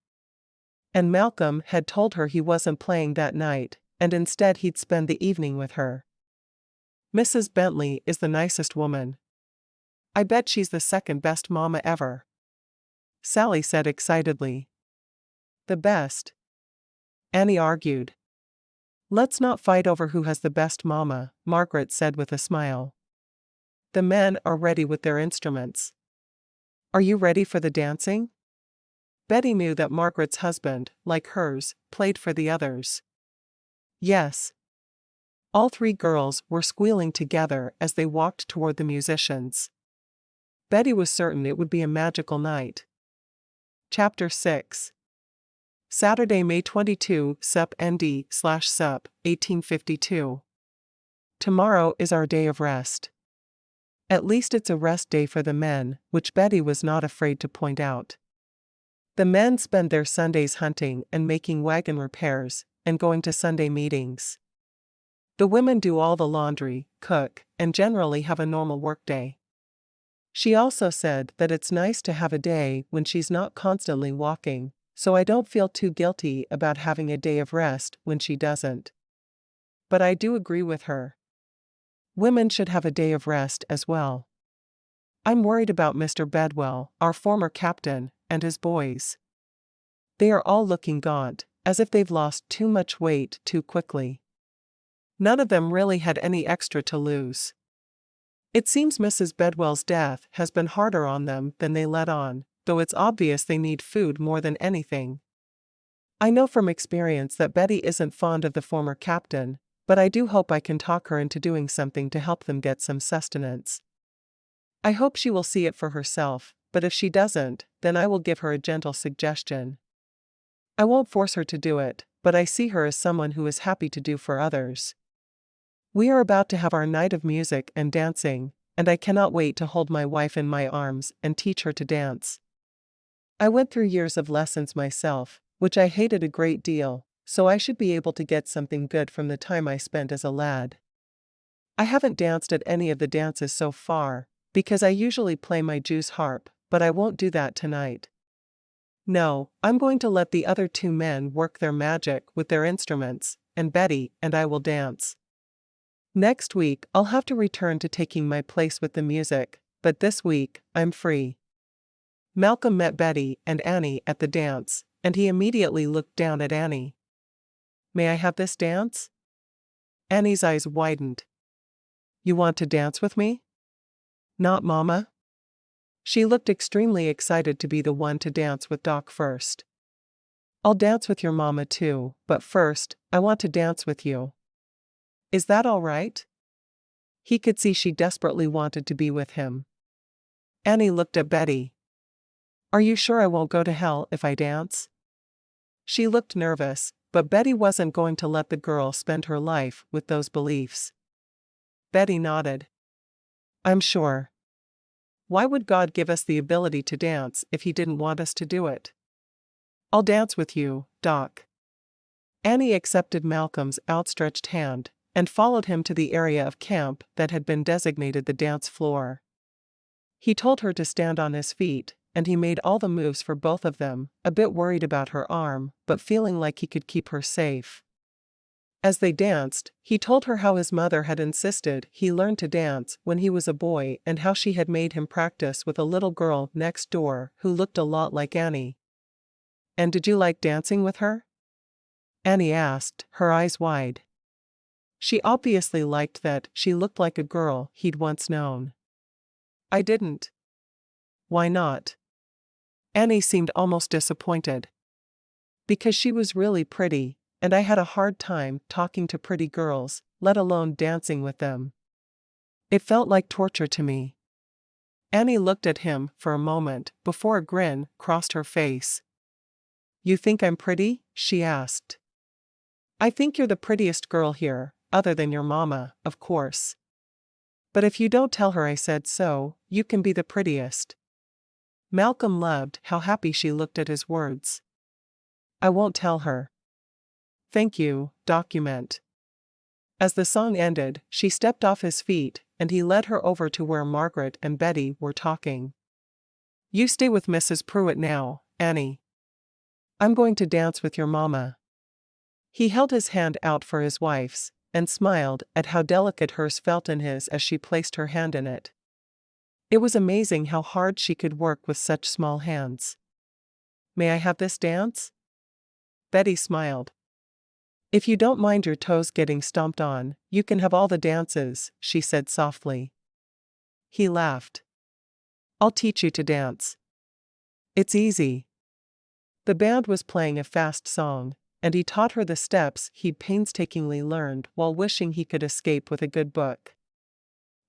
[SPEAKER 1] And Malcolm had told her he wasn't playing that night, and instead he'd spend the evening with her. Mrs. Bentley is the nicest woman. I bet she's the second best mama ever. Sally said excitedly. The best, Annie argued. Let's not fight over who has the best mama, Margaret said with a smile. The men are ready with their instruments. Are you ready for the dancing? Betty knew that Margaret's husband, like hers, played for the others. Yes. All three girls were squealing together as they walked toward the musicians. Betty was certain it would be a magical night. Chapter 6. Saturday, May 22, Sup ND/Sup, 1852. Tomorrow is our day of rest. At least it's a rest day for the men, which Betty was not afraid to point out. The men spend their Sundays hunting and making wagon repairs, and going to Sunday meetings. The women do all the laundry, cook, and generally have a normal workday. She also said that it's nice to have a day when she's not constantly walking, so I don't feel too guilty about having a day of rest when she doesn't. But I do agree with her. Women should have a day of rest as well. I'm worried about Mr. Bedwell, our former captain, and his boys. They are all looking gaunt, as if they've lost too much weight too quickly. None of them really had any extra to lose. It seems Mrs. Bedwell's death has been harder on them than they let on, though it's obvious they need food more than anything. I know from experience that Betty isn't fond of the former captain, but I do hope I can talk her into doing something to help them get some sustenance. I hope she will see it for herself, but if she doesn't, then I will give her a gentle suggestion. I won't force her to do it, but I see her as someone who is happy to do for others. We are about to have our night of music and dancing, and I cannot wait to hold my wife in my arms and teach her to dance. I went through years of lessons myself, which I hated a great deal, so I should be able to get something good from the time I spent as a lad. I haven't danced at any of the dances so far, because I usually play my Jew's harp, but I won't do that tonight. No, I'm going to let the other two men work their magic with their instruments, and Betty and I will dance. Next week I'll have to return to taking my place with the music, but this week I'm free. Malcolm met Betty and Annie at the dance, and he immediately looked down at Annie. May I have this dance? Annie's eyes widened. You want to dance with me? Not Mama? She looked extremely excited to be the one to dance with Doc first. I'll dance with your Mama too, but first, I want to dance with you. Is that all right? He could see she desperately wanted to be with him. Annie looked at Betty. Are you sure I won't go to hell if I dance? She looked nervous, but Betty wasn't going to let the girl spend her life with those beliefs. Betty nodded. I'm sure. Why would God give us the ability to dance if He didn't want us to do it? I'll dance with you, Doc. Annie accepted Malcolm's outstretched hand and followed him to the area of camp that had been designated the dance floor. He told her to stand on his feet, and he made all the moves for both of them, a bit worried about her arm, but feeling like he could keep her safe. As they danced, he told her how his mother had insisted he learn to dance when he was a boy and how she had made him practice with a little girl next door who looked a lot like Annie. And did you like dancing with her? Annie asked, her eyes wide. She obviously liked that she looked like a girl he'd once known. I didn't. Why not? Annie seemed almost disappointed. Because she was really pretty, and I had a hard time talking to pretty girls, let alone dancing with them. It felt like torture to me. Annie looked at him for a moment before a grin crossed her face. You think I'm pretty? She asked. I think you're the prettiest girl here, other than your Mama, of course. But if you don't tell her I said so, you can be the prettiest. Malcolm loved how happy she looked at his words. I won't tell her. Thank you, document. As the song ended, she stepped off his feet, and he led her over to where Margaret and Betty were talking. You stay with Mrs. Pruitt now, Annie. I'm going to dance with your Mama. He held his hand out for his wife's, and smiled at how delicate hers felt in his as she placed her hand in it. It was amazing how hard she could work with such small hands. May I have this dance? Betty smiled. If you don't mind your toes getting stomped on, you can have all the dances, she said softly. He laughed. I'll teach you to dance. It's easy. The band was playing a fast song, and he taught her the steps he'd painstakingly learned while wishing he could escape with a good book.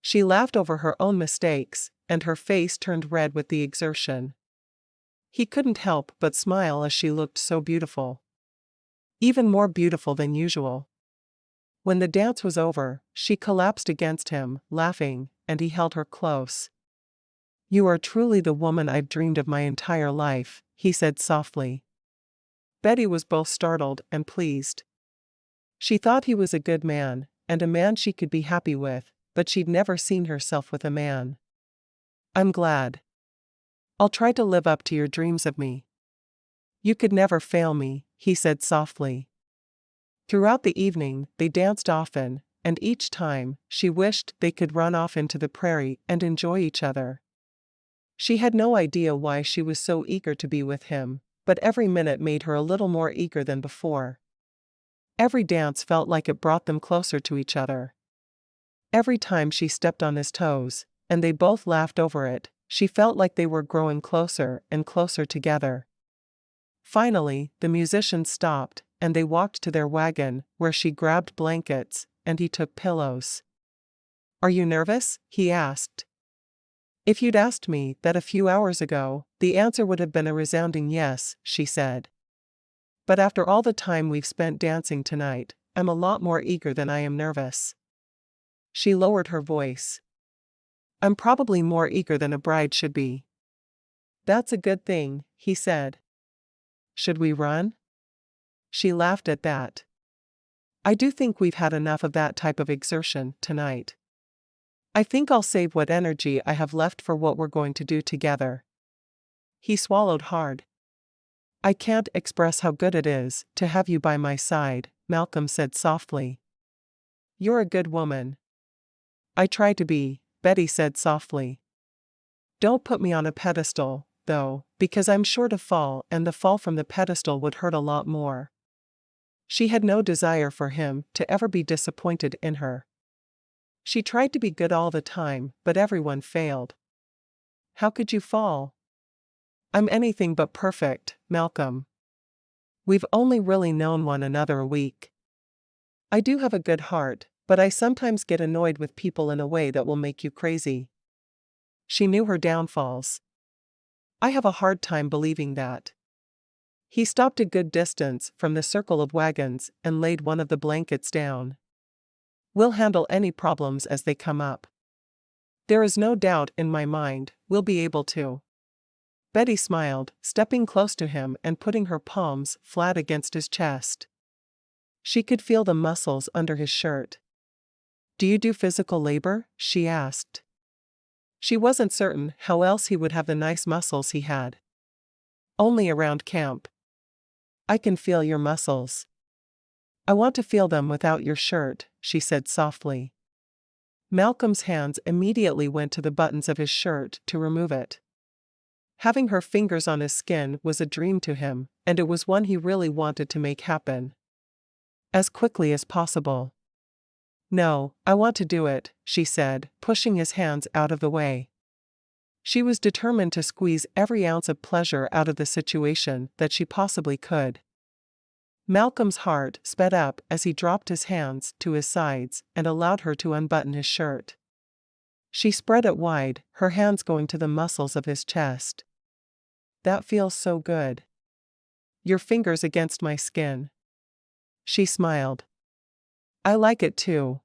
[SPEAKER 1] She laughed over her own mistakes, and her face turned red with the exertion. He couldn't help but smile as she looked so beautiful. Even more beautiful than usual. When the dance was over, she collapsed against him, laughing, and he held her close. You are truly the woman I've dreamed of my entire life, he said softly. Betty was both startled and pleased. She thought he was a good man, and a man she could be happy with, but she'd never seen herself with a man. I'm glad. I'll try to live up to your dreams of me. You could never fail me, he said softly. Throughout the evening, they danced often, and each time, she wished they could run off into the prairie and enjoy each other. She had no idea why she was so eager to be with him, but every minute made her a little more eager than before. Every dance felt like it brought them closer to each other. Every time she stepped on his toes, and they both laughed over it, she felt like they were growing closer and closer together. Finally, the musicians stopped, and they walked to their wagon, where she grabbed blankets, and he took pillows. Are you nervous? He asked. If you'd asked me that a few hours ago, the answer would have been a resounding yes, she said. But after all the time we've spent dancing tonight, I'm a lot more eager than I am nervous. She lowered her voice. I'm probably more eager than a bride should be. That's a good thing, he said. Should we run? She laughed at that. I do think we've had enough of that type of exertion tonight. I think I'll save what energy I have left for what we're going to do together. He swallowed hard. I can't express how good it is to have you by my side, Malcolm said softly. You're a good woman. I try to be, Betty said softly. Don't put me on a pedestal, though, because I'm sure to fall, and the fall from the pedestal would hurt a lot more. She had no desire for him to ever be disappointed in her. She tried to be good all the time, but everyone failed. How could you fall? I'm anything but perfect, Malcolm. We've only really known one another a week. I do have a good heart, but I sometimes get annoyed with people in a way that will make you crazy. She knew her downfalls. I have a hard time believing that. He stopped a good distance from the circle of wagons and laid one of the blankets down. We'll handle any problems as they come up. There is no doubt in my mind we'll be able to. Betty smiled, stepping close to him and putting her palms flat against his chest. She could feel the muscles under his shirt. Do you do physical labor? She asked. She wasn't certain how else he would have the nice muscles he had. Only around camp. I can feel your muscles. I want to feel them without your shirt, she said softly. Malcolm's hands immediately went to the buttons of his shirt to remove it. Having her fingers on his skin was a dream to him, and it was one he really wanted to make happen. As quickly as possible. No, I want to do it, she said, pushing his hands out of the way. She was determined to squeeze every ounce of pleasure out of the situation that she possibly could. Malcolm's heart sped up as he dropped his hands to his sides and allowed her to unbutton his shirt. She spread it wide, her hands going to the muscles of his chest. That feels so good. Your fingers against my skin. She smiled. I like it too.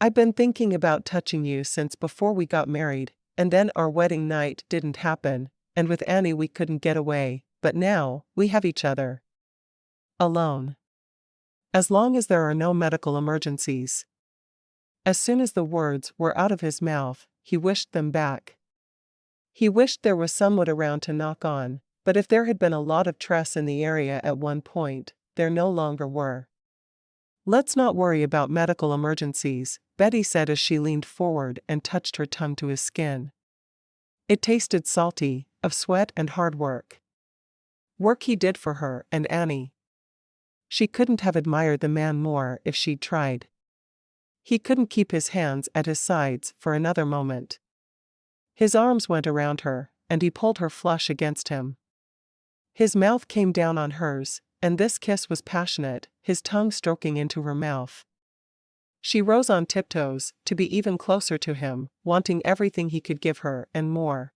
[SPEAKER 1] I've been thinking about touching you since before we got married, and then our wedding night didn't happen, and with Annie we couldn't get away, but now, we have each other. Alone. As long as there are no medical emergencies. As soon as the words were out of his mouth, he wished them back. He wished there was someone around to knock on, but if there had been a lot of tress in the area at one point, there no longer were. Let's not worry about medical emergencies, Betty said as she leaned forward and touched her tongue to his skin. It tasted salty, of sweat and hard work. Work he did for her and Annie. She couldn't have admired the man more if she'd tried. He couldn't keep his hands at his sides for another moment. His arms went around her, and he pulled her flush against him. His mouth came down on hers, and this kiss was passionate, his tongue stroking into her mouth. She rose on tiptoes, to be even closer to him, wanting everything he could give her and more.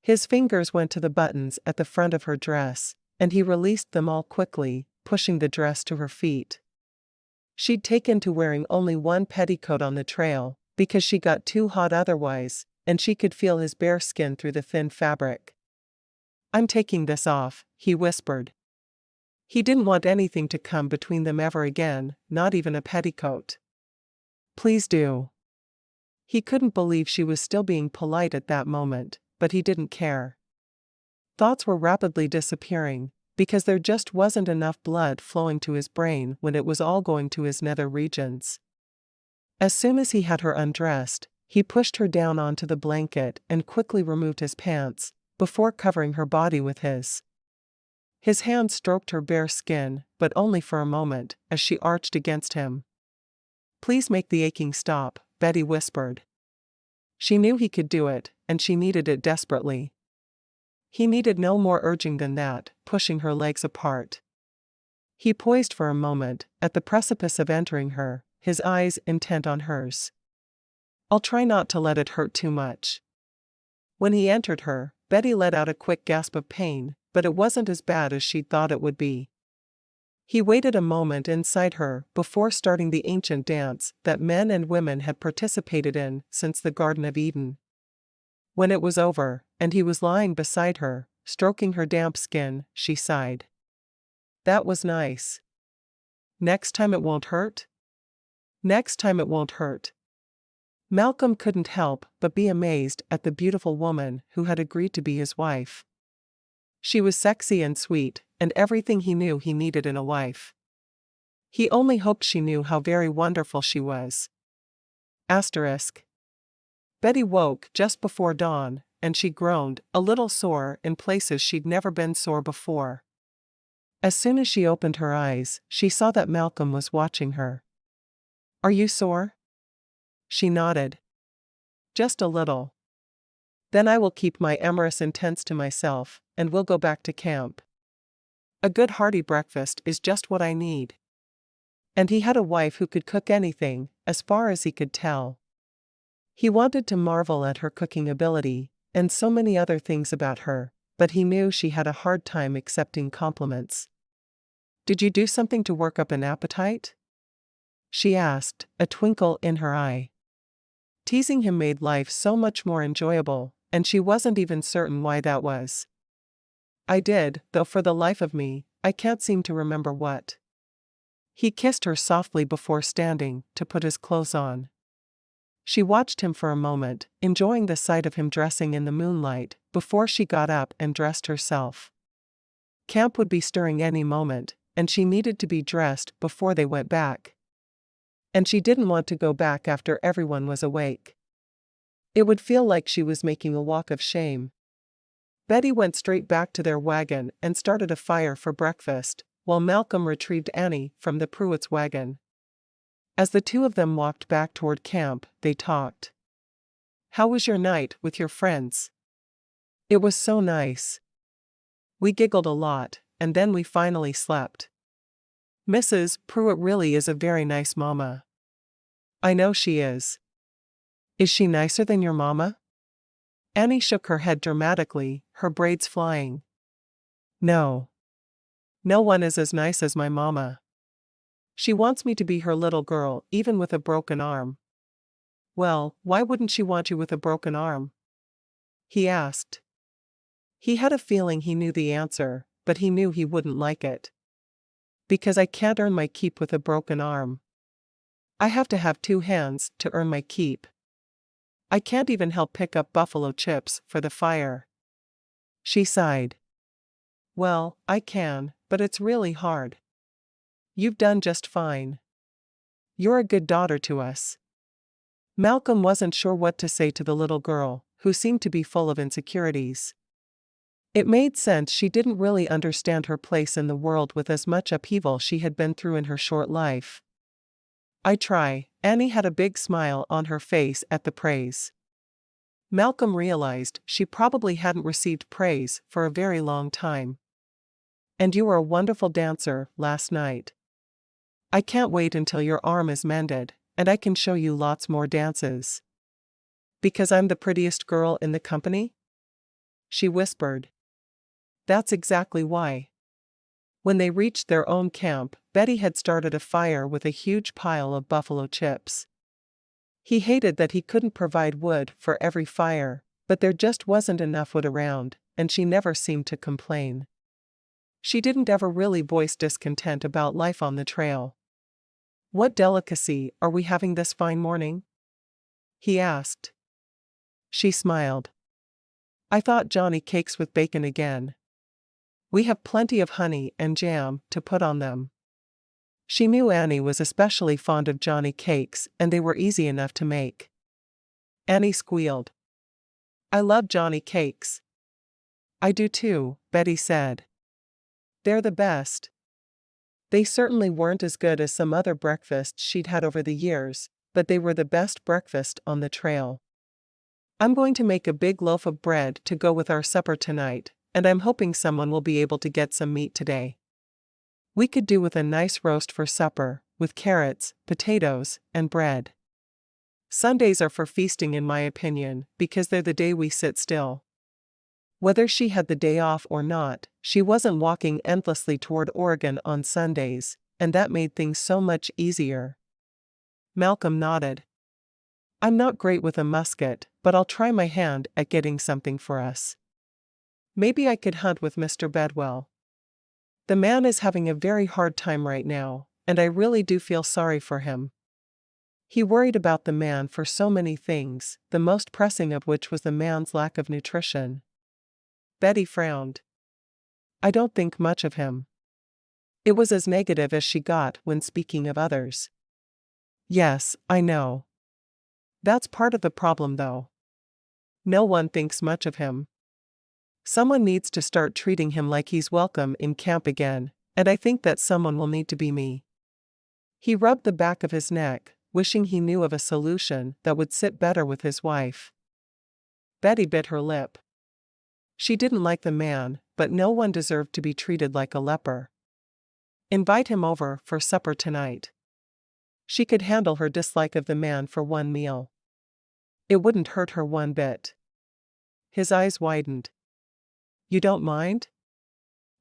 [SPEAKER 1] His fingers went to the buttons at the front of her dress, and he released them all quickly, pushing the dress to her feet. She'd taken to wearing only one petticoat on the trail, because she got too hot otherwise, and she could feel his bare skin through the thin fabric. "I'm taking this off," he whispered. He didn't want anything to come between them ever again, not even a petticoat. "Please do." He couldn't believe she was still being polite at that moment, but he didn't care. Thoughts were rapidly disappearing, because there just wasn't enough blood flowing to his brain when it was all going to his nether regions. As soon as he had her undressed, he pushed her down onto the blanket and quickly removed his pants, before covering her body with his. His hand stroked her bare skin, but only for a moment, as she arched against him. "Please make the aching stop," Betty whispered. She knew he could do it, and she needed it desperately. He needed no more urging than that, pushing her legs apart. He poised for a moment, at the precipice of entering her, his eyes intent on hers. "I'll try not to let it hurt too much." When he entered her, Betty let out a quick gasp of pain, but it wasn't as bad as she'd thought it would be. He waited a moment inside her before starting the ancient dance that men and women had participated in since the Garden of Eden. When it was over, and he was lying beside her, stroking her damp skin, she sighed. "That was nice. Next time it won't hurt?" "Next time it won't hurt." Malcolm couldn't help but be amazed at the beautiful woman who had agreed to be his wife. She was sexy and sweet, and everything he knew he needed in a wife. He only hoped she knew how very wonderful she was. Asterisk. Betty woke just before dawn, and she groaned, a little sore in places she'd never been sore before. As soon as she opened her eyes, she saw that Malcolm was watching her. "Are you sore?" She nodded. "Just a little. Then I will keep my amorous intents to myself, and we'll go back to camp. A good hearty breakfast is just what I need." And he had a wife who could cook anything, as far as he could tell. He wanted to marvel at her cooking ability, and so many other things about her, but he knew she had a hard time accepting compliments. "Did you do something to work up an appetite?" she asked, a twinkle in her eye. Teasing him made life so much more enjoyable, and she wasn't even certain why that was. "I did, though for the life of me, I can't seem to remember what." He kissed her softly before standing to put his clothes on. She watched him for a moment, enjoying the sight of him dressing in the moonlight, before she got up and dressed herself. Camp would be stirring any moment, and she needed to be dressed before they went back. And she didn't want to go back after everyone was awake. It would feel like she was making a walk of shame. Betty went straight back to their wagon and started a fire for breakfast, while Malcolm retrieved Annie from the Pruitt's wagon. As the two of them walked back toward camp, they talked. "How was your night with your friends?" "It was so nice. We giggled a lot, and then we finally slept. Mrs. Pruitt really is a very nice mama." "I know she is." "Is she nicer than your mama?" Annie shook her head dramatically, her braids flying. "No. No one is as nice as my mama. She wants me to be her little girl, even with a broken arm." "Well, why wouldn't she want you with a broken arm?" he asked. He had a feeling he knew the answer, but he knew he wouldn't like it. "Because I can't earn my keep with a broken arm. I have to have two hands to earn my keep. I can't even help pick up buffalo chips for the fire." She sighed. "Well, I can, but it's really hard. You've done just fine. You're a good daughter to us." Malcolm wasn't sure what to say to the little girl, who seemed to be full of insecurities. It made sense. She didn't really understand her place in the world with as much upheaval she had been through in her short life. I try. Annie had a big smile on her face at the praise. Malcolm realized she probably hadn't received praise for a very long time. And you were a wonderful dancer last night. I can't wait until your arm is mended, and I can show you lots more dances. Because I'm the prettiest girl in the company? She whispered. That's exactly why. When they reached their own camp, Betty had started a fire with a huge pile of buffalo chips. He hated that he couldn't provide wood for every fire, but there just wasn't enough wood around, and she never seemed to complain. She didn't ever really voice discontent about life on the trail. What delicacy are we having this fine morning? He asked. She smiled. I thought Johnny cakes with bacon again. We have plenty of honey and jam to put on them. She knew Annie was especially fond of Johnny cakes, and they were easy enough to make. Annie squealed. I love Johnny cakes. I do too, Betty said. They're the best. They certainly weren't as good as some other breakfasts she'd had over the years, but they were the best breakfast on the trail. I'm going to make a big loaf of bread to go with our supper tonight, and I'm hoping someone will be able to get some meat today. We could do with a nice roast for supper, with carrots, potatoes, and bread. Sundays are for feasting in my opinion, because they're the day we sit still. Whether she had the day off or not, she wasn't walking endlessly toward Oregon on Sundays, and that made things so much easier. Malcolm nodded. I'm not great with a musket, but I'll try my hand at getting something for us. Maybe I could hunt with Mr. Bedwell. The man is having a very hard time right now, and I really do feel sorry for him. He worried about the man for so many things, the most pressing of which was the man's lack of nutrition. Betty frowned. I don't think much of him. It was as negative as she got when speaking of others. Yes, I know. That's part of the problem though. No one thinks much of him. Someone needs to start treating him like he's welcome in camp again, and I think that someone will need to be me. He rubbed the back of his neck, wishing he knew of a solution that would sit better with his wife. Betty bit her lip. She didn't like the man, but no one deserved to be treated like a leper. Invite him over for supper tonight. She could handle her dislike of the man for one meal. It wouldn't hurt her one bit. His eyes widened. You don't mind?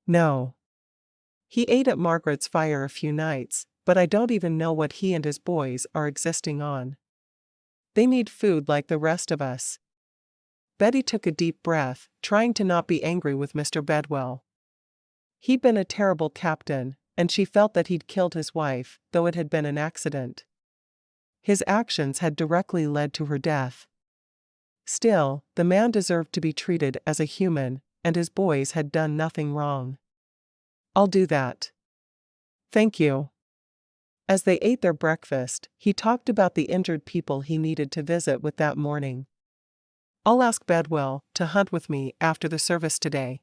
[SPEAKER 1] No. He ate at Margaret's fire a few nights, but I don't even know what he and his boys are existing on. They need food like the rest of us. Betty took a deep breath, trying to not be angry with Mr. Bedwell. He'd been a terrible captain, and she felt that he'd killed his wife, though it had been an accident. His actions had directly led to her death. Still, the man deserved to be treated as a human, and his boys had done nothing wrong. I'll do that. Thank you. As they ate their breakfast, he talked about the injured people he needed to visit with that morning. I'll ask Bedwell to hunt with me after the service today.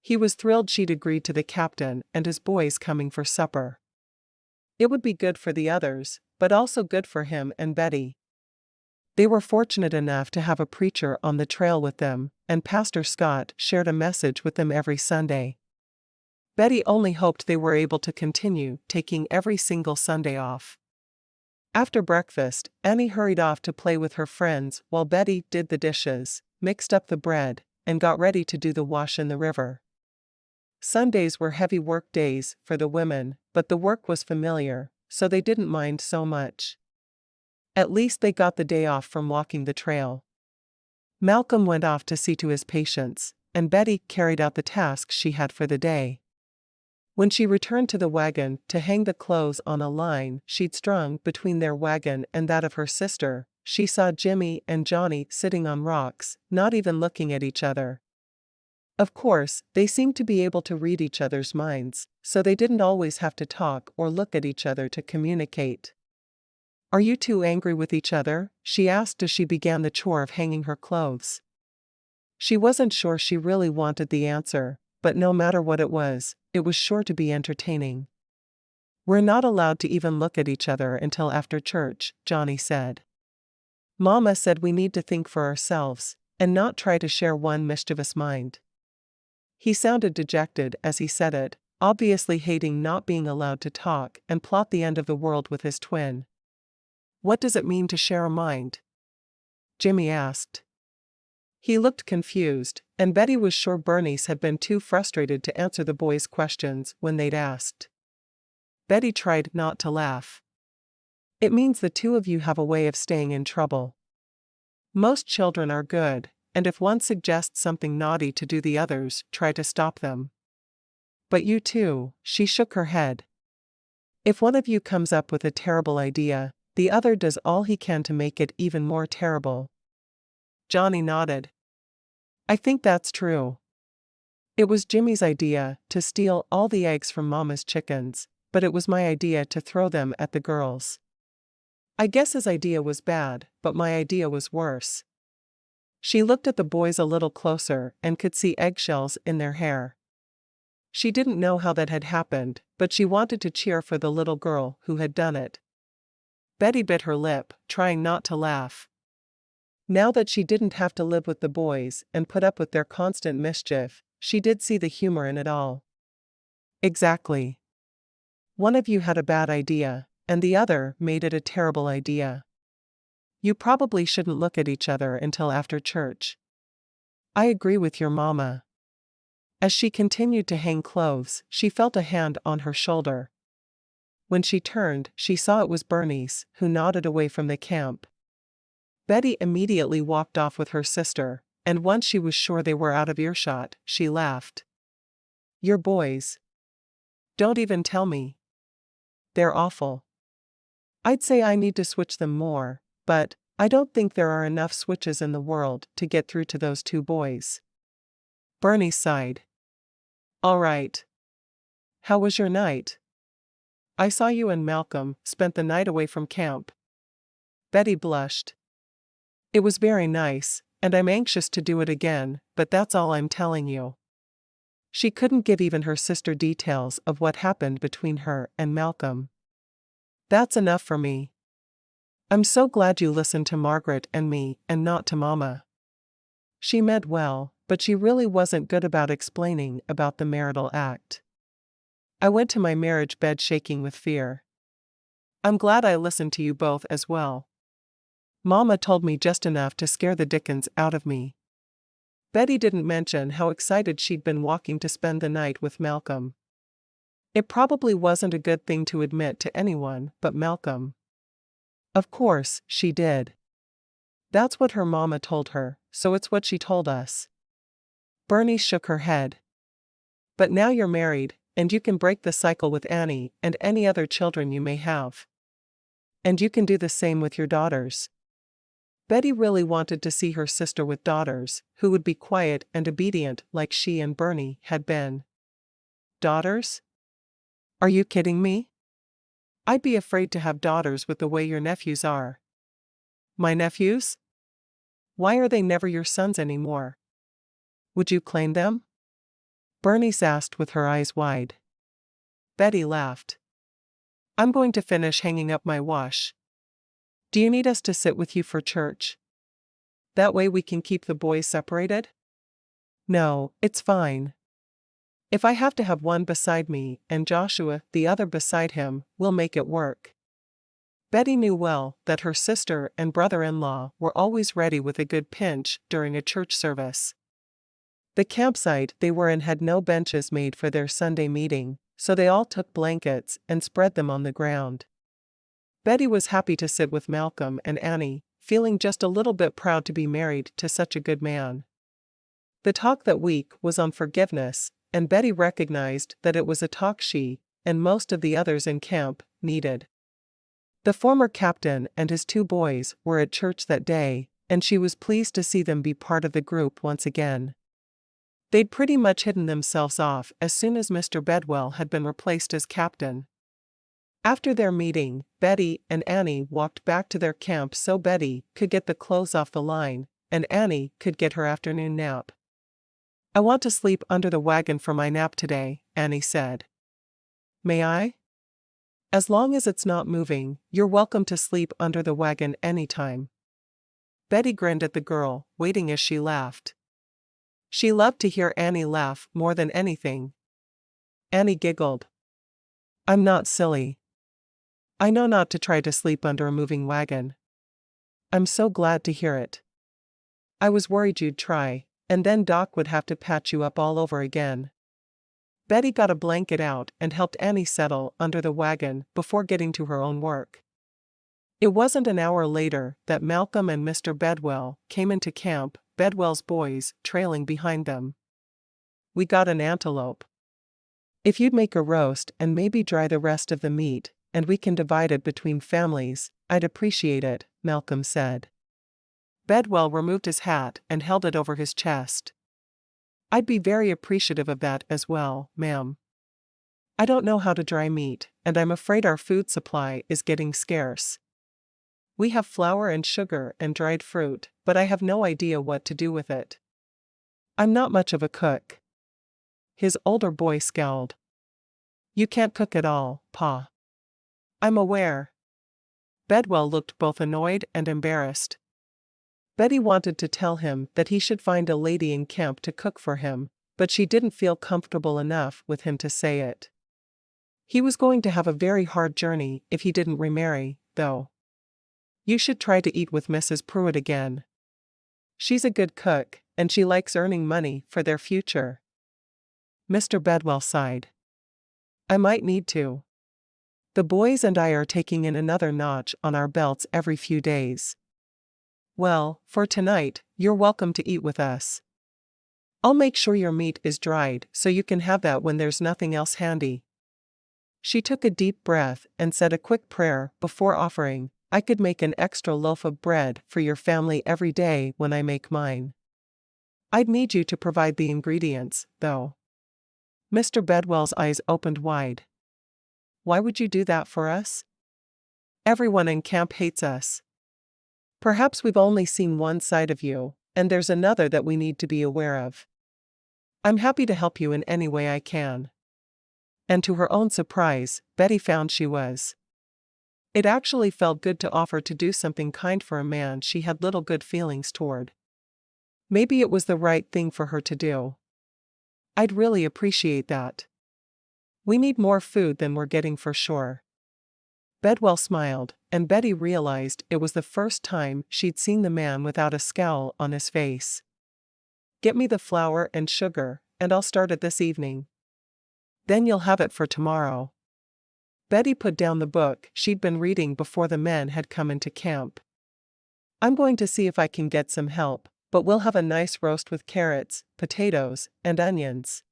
[SPEAKER 1] He was thrilled she'd agreed to the captain and his boys coming for supper. It would be good for the others, but also good for him and Betty. They were fortunate enough to have a preacher on the trail with them, and Pastor Scott shared a message with them every Sunday. Betty only hoped they were able to continue taking every single Sunday off. After breakfast, Annie hurried off to play with her friends while Betty did the dishes, mixed up the bread, and got ready to do the wash in the river. Sundays were heavy work days for the women, but the work was familiar, so they didn't mind so much. At least they got the day off from walking the trail. Malcolm went off to see to his patients, and Betty carried out the tasks she had for the day. When she returned to the wagon to hang the clothes on a line she'd strung between their wagon and that of her sister, she saw Jimmy and Johnny sitting on rocks, not even looking at each other. Of course, they seemed to be able to read each other's minds, so they didn't always have to talk or look at each other to communicate. Are you two angry with each other? She asked as she began the chore of hanging her clothes. She wasn't sure she really wanted the answer, but no matter what it was sure to be entertaining. "We're not allowed to even look at each other until after church," Johnny said. "Mama said we need to think for ourselves, and not try to share one mischievous mind." He sounded dejected as he said it, obviously hating not being allowed to talk and plot the end of the world with his twin. "What does it mean to share a mind?" Jimmy asked. He looked confused, and Betty was sure Bernice had been too frustrated to answer the boys' questions when they'd asked. Betty tried not to laugh. "It means the two of you have a way of staying in trouble. Most children are good, and if one suggests something naughty to do, the others try to stop them. But you two," she shook her head. "If one of you comes up with a terrible idea, the other does all he can to make it even more terrible." Johnny nodded. "I think that's true. It was Jimmy's idea to steal all the eggs from Mama's chickens, but it was my idea to throw them at the girls. I guess his idea was bad, but my idea was worse." She looked at the boys a little closer and could see eggshells in their hair. She didn't know how that had happened, but she wanted to cheer for the little girl who had done it. Betty bit her lip, trying not to laugh. Now that she didn't have to live with the boys and put up with their constant mischief, she did see the humor in it all. "Exactly. One of you had a bad idea, and the other made it a terrible idea. You probably shouldn't look at each other until after church. I agree with your mama." As she continued to hang clothes, she felt a hand on her shoulder. When she turned, she saw it was Bernice, who nodded away from the camp. Betty immediately walked off with her sister, and once she was sure they were out of earshot, she laughed. "Your boys. Don't even tell me. They're awful. I'd say I need to switch them more, but I don't think there are enough switches in the world to get through to those two boys." Bernie sighed. "All right. How was your night? I saw you and Malcolm spent the night away from camp." Betty blushed. "It was very nice, and I'm anxious to do it again, but that's all I'm telling you." She couldn't give even her sister details of what happened between her and Malcolm. "That's enough for me. I'm so glad you listened to Margaret and me and not to Mama." She meant well, but she really wasn't good about explaining about the marital act. "I went to my marriage bed shaking with fear. I'm glad I listened to you both as well. Mama told me just enough to scare the dickens out of me." Betty didn't mention how excited she'd been walking to spend the night with Malcolm. It probably wasn't a good thing to admit to anyone but Malcolm. Of course, she did. That's what her mama told her, so it's what she told us. Bernie shook her head. "But now you're married, and you can break the cycle with Annie and any other children you may have. And you can do the same with your daughters." Betty really wanted to see her sister with daughters, who would be quiet and obedient like she and Bernie had been. "Daughters? Are you kidding me? I'd be afraid to have daughters with the way your nephews are." "My nephews? Why are they never your sons anymore? Would you claim them?" Bernice asked with her eyes wide. Betty laughed. "I'm going to finish hanging up my wash. Do you need us to sit with you for church? That way we can keep the boys separated?" "No, it's fine. If I have to have one beside me and Joshua the other beside him, we'll make it work." Betty knew well that her sister and brother-in-law were always ready with a good pinch during a church service. The campsite they were in had no benches made for their Sunday meeting, so they all took blankets and spread them on the ground. Betty was happy to sit with Malcolm and Annie, feeling just a little bit proud to be married to such a good man. The talk that week was on forgiveness, and Betty recognized that it was a talk she, and most of the others in camp, needed. The former captain and his two boys were at church that day, and she was pleased to see them be part of the group once again. They'd pretty much hidden themselves off as soon as Mr. Bedwell had been replaced as captain. After their meeting, Betty and Annie walked back to their camp so Betty could get the clothes off the line, and Annie could get her afternoon nap. "I want to sleep under the wagon for my nap today," Annie said. "May I?" "As long as it's not moving, you're welcome to sleep under the wagon anytime." Betty grinned at the girl, waiting as she laughed. She loved to hear Annie laugh more than anything. Annie giggled. "I'm not silly. I know not to try to sleep under a moving wagon." "I'm so glad to hear it. I was worried you'd try, and then Doc would have to patch you up all over again." Betty got a blanket out and helped Annie settle under the wagon before getting to her own work. It wasn't an hour later that Malcolm and Mr. Bedwell came into camp, Bedwell's boys trailing behind them. "We got an antelope. If you'd make a roast and maybe dry the rest of the meat, and we can divide it between families, I'd appreciate it," Malcolm said. Bedwell removed his hat and held it over his chest. "I'd be very appreciative of that as well, ma'am. I don't know how to dry meat, and I'm afraid our food supply is getting scarce. We have flour and sugar and dried fruit, but I have no idea what to do with it. I'm not much of a cook." His older boy scowled. "You can't cook at all, Pa." "I'm aware." Bedwell looked both annoyed and embarrassed. Betty wanted to tell him that he should find a lady in camp to cook for him, but she didn't feel comfortable enough with him to say it. He was going to have a very hard journey if he didn't remarry, though. "You should try to eat with Mrs. Pruitt again. She's a good cook, and she likes earning money for their future." Mr. Bedwell sighed. "I might need to. The boys and I are taking in another notch on our belts every few days. Well, for tonight, you're welcome to eat with us. I'll make sure your meat is dried so you can have that when there's nothing else handy." She took a deep breath and said a quick prayer before offering, "I could make an extra loaf of bread for your family every day when I make mine. I'd need you to provide the ingredients, though." Mr. Bedwell's eyes opened wide. "Why would you do that for us? Everyone in camp hates us. Perhaps we've only seen one side of you, and there's another that we need to be aware of. I'm happy to help you in any way I can." And to her own surprise, Betty found she was. It actually felt good to offer to do something kind for a man she had little good feelings toward. Maybe it was the right thing for her to do. "I'd really appreciate that. We need more food than we're getting for sure." Bedwell smiled, and Betty realized it was the first time she'd seen the man without a scowl on his face. "Get me the flour and sugar, and I'll start it this evening. Then you'll have it for tomorrow." Betty put down the book she'd been reading before the men had come into camp. "I'm going to see if I can get some help, but we'll have a nice roast with carrots, potatoes, and onions.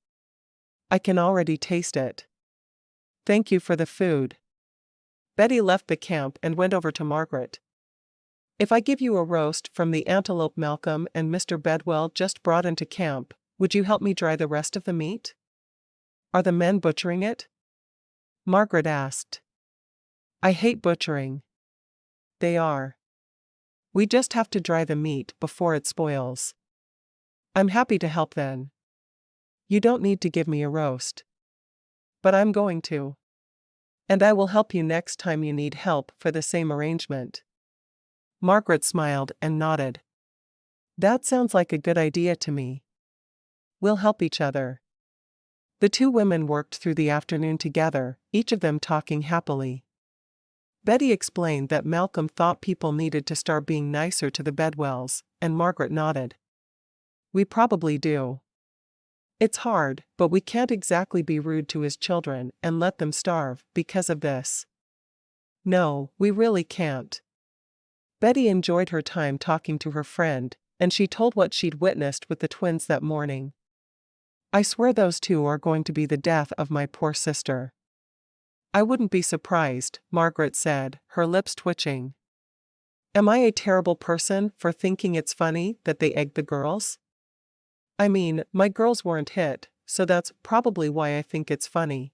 [SPEAKER 1] I can already taste it. Thank you for the food." Betty left the camp and went over to Margaret. "If I give you a roast from the antelope Malcolm and Mr. Bedwell just brought into camp, would you help me dry the rest of the meat?" "Are the men butchering it?" Margaret asked. "I hate butchering." "They are. We just have to dry the meat before it spoils." "I'm happy to help then. You don't need to give me a roast. But I'm going to. And I will help you next time you need help for the same arrangement." Margaret smiled and nodded. "That sounds like a good idea to me. We'll help each other." The two women worked through the afternoon together, each of them talking happily. Betty explained that Malcolm thought people needed to start being nicer to the Bedwells, and Margaret nodded. "We probably do. It's hard, but we can't exactly be rude to his children and let them starve because of this. No, we really can't." Betty enjoyed her time talking to her friend, and she told what she'd witnessed with the twins that morning. "I swear those two are going to be the death of my poor sister." "I wouldn't be surprised," Margaret said, her lips twitching. "Am I a terrible person for thinking it's funny that they egged the girls? I mean, my girls weren't hit, so that's probably why I think it's funny.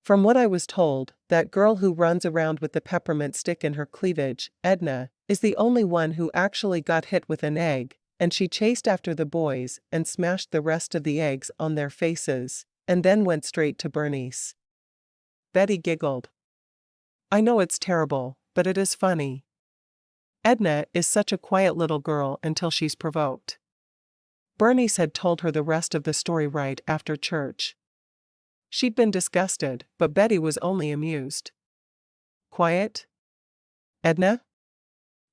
[SPEAKER 1] From what I was told, That girl who runs around with the peppermint stick in her cleavage, Edna, is the only one who actually got hit with an egg, and she chased after the boys and smashed the rest of the eggs on their faces, and then went straight to Bernice. Betty giggled. I know it's terrible, but it is funny. Edna is such a quiet little girl until she's provoked. Bernice had told her the rest of the story right after church. She'd been disgusted, but Betty was only amused. Quiet? Edna?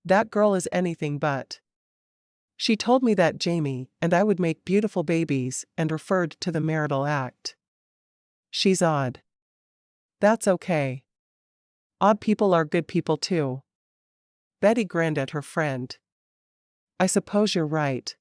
[SPEAKER 1] That girl is anything but. She told me that Jamie and I would make beautiful babies and referred to the marital act. She's odd. That's okay. Odd people are good people too. Betty grinned at her friend. I suppose you're right.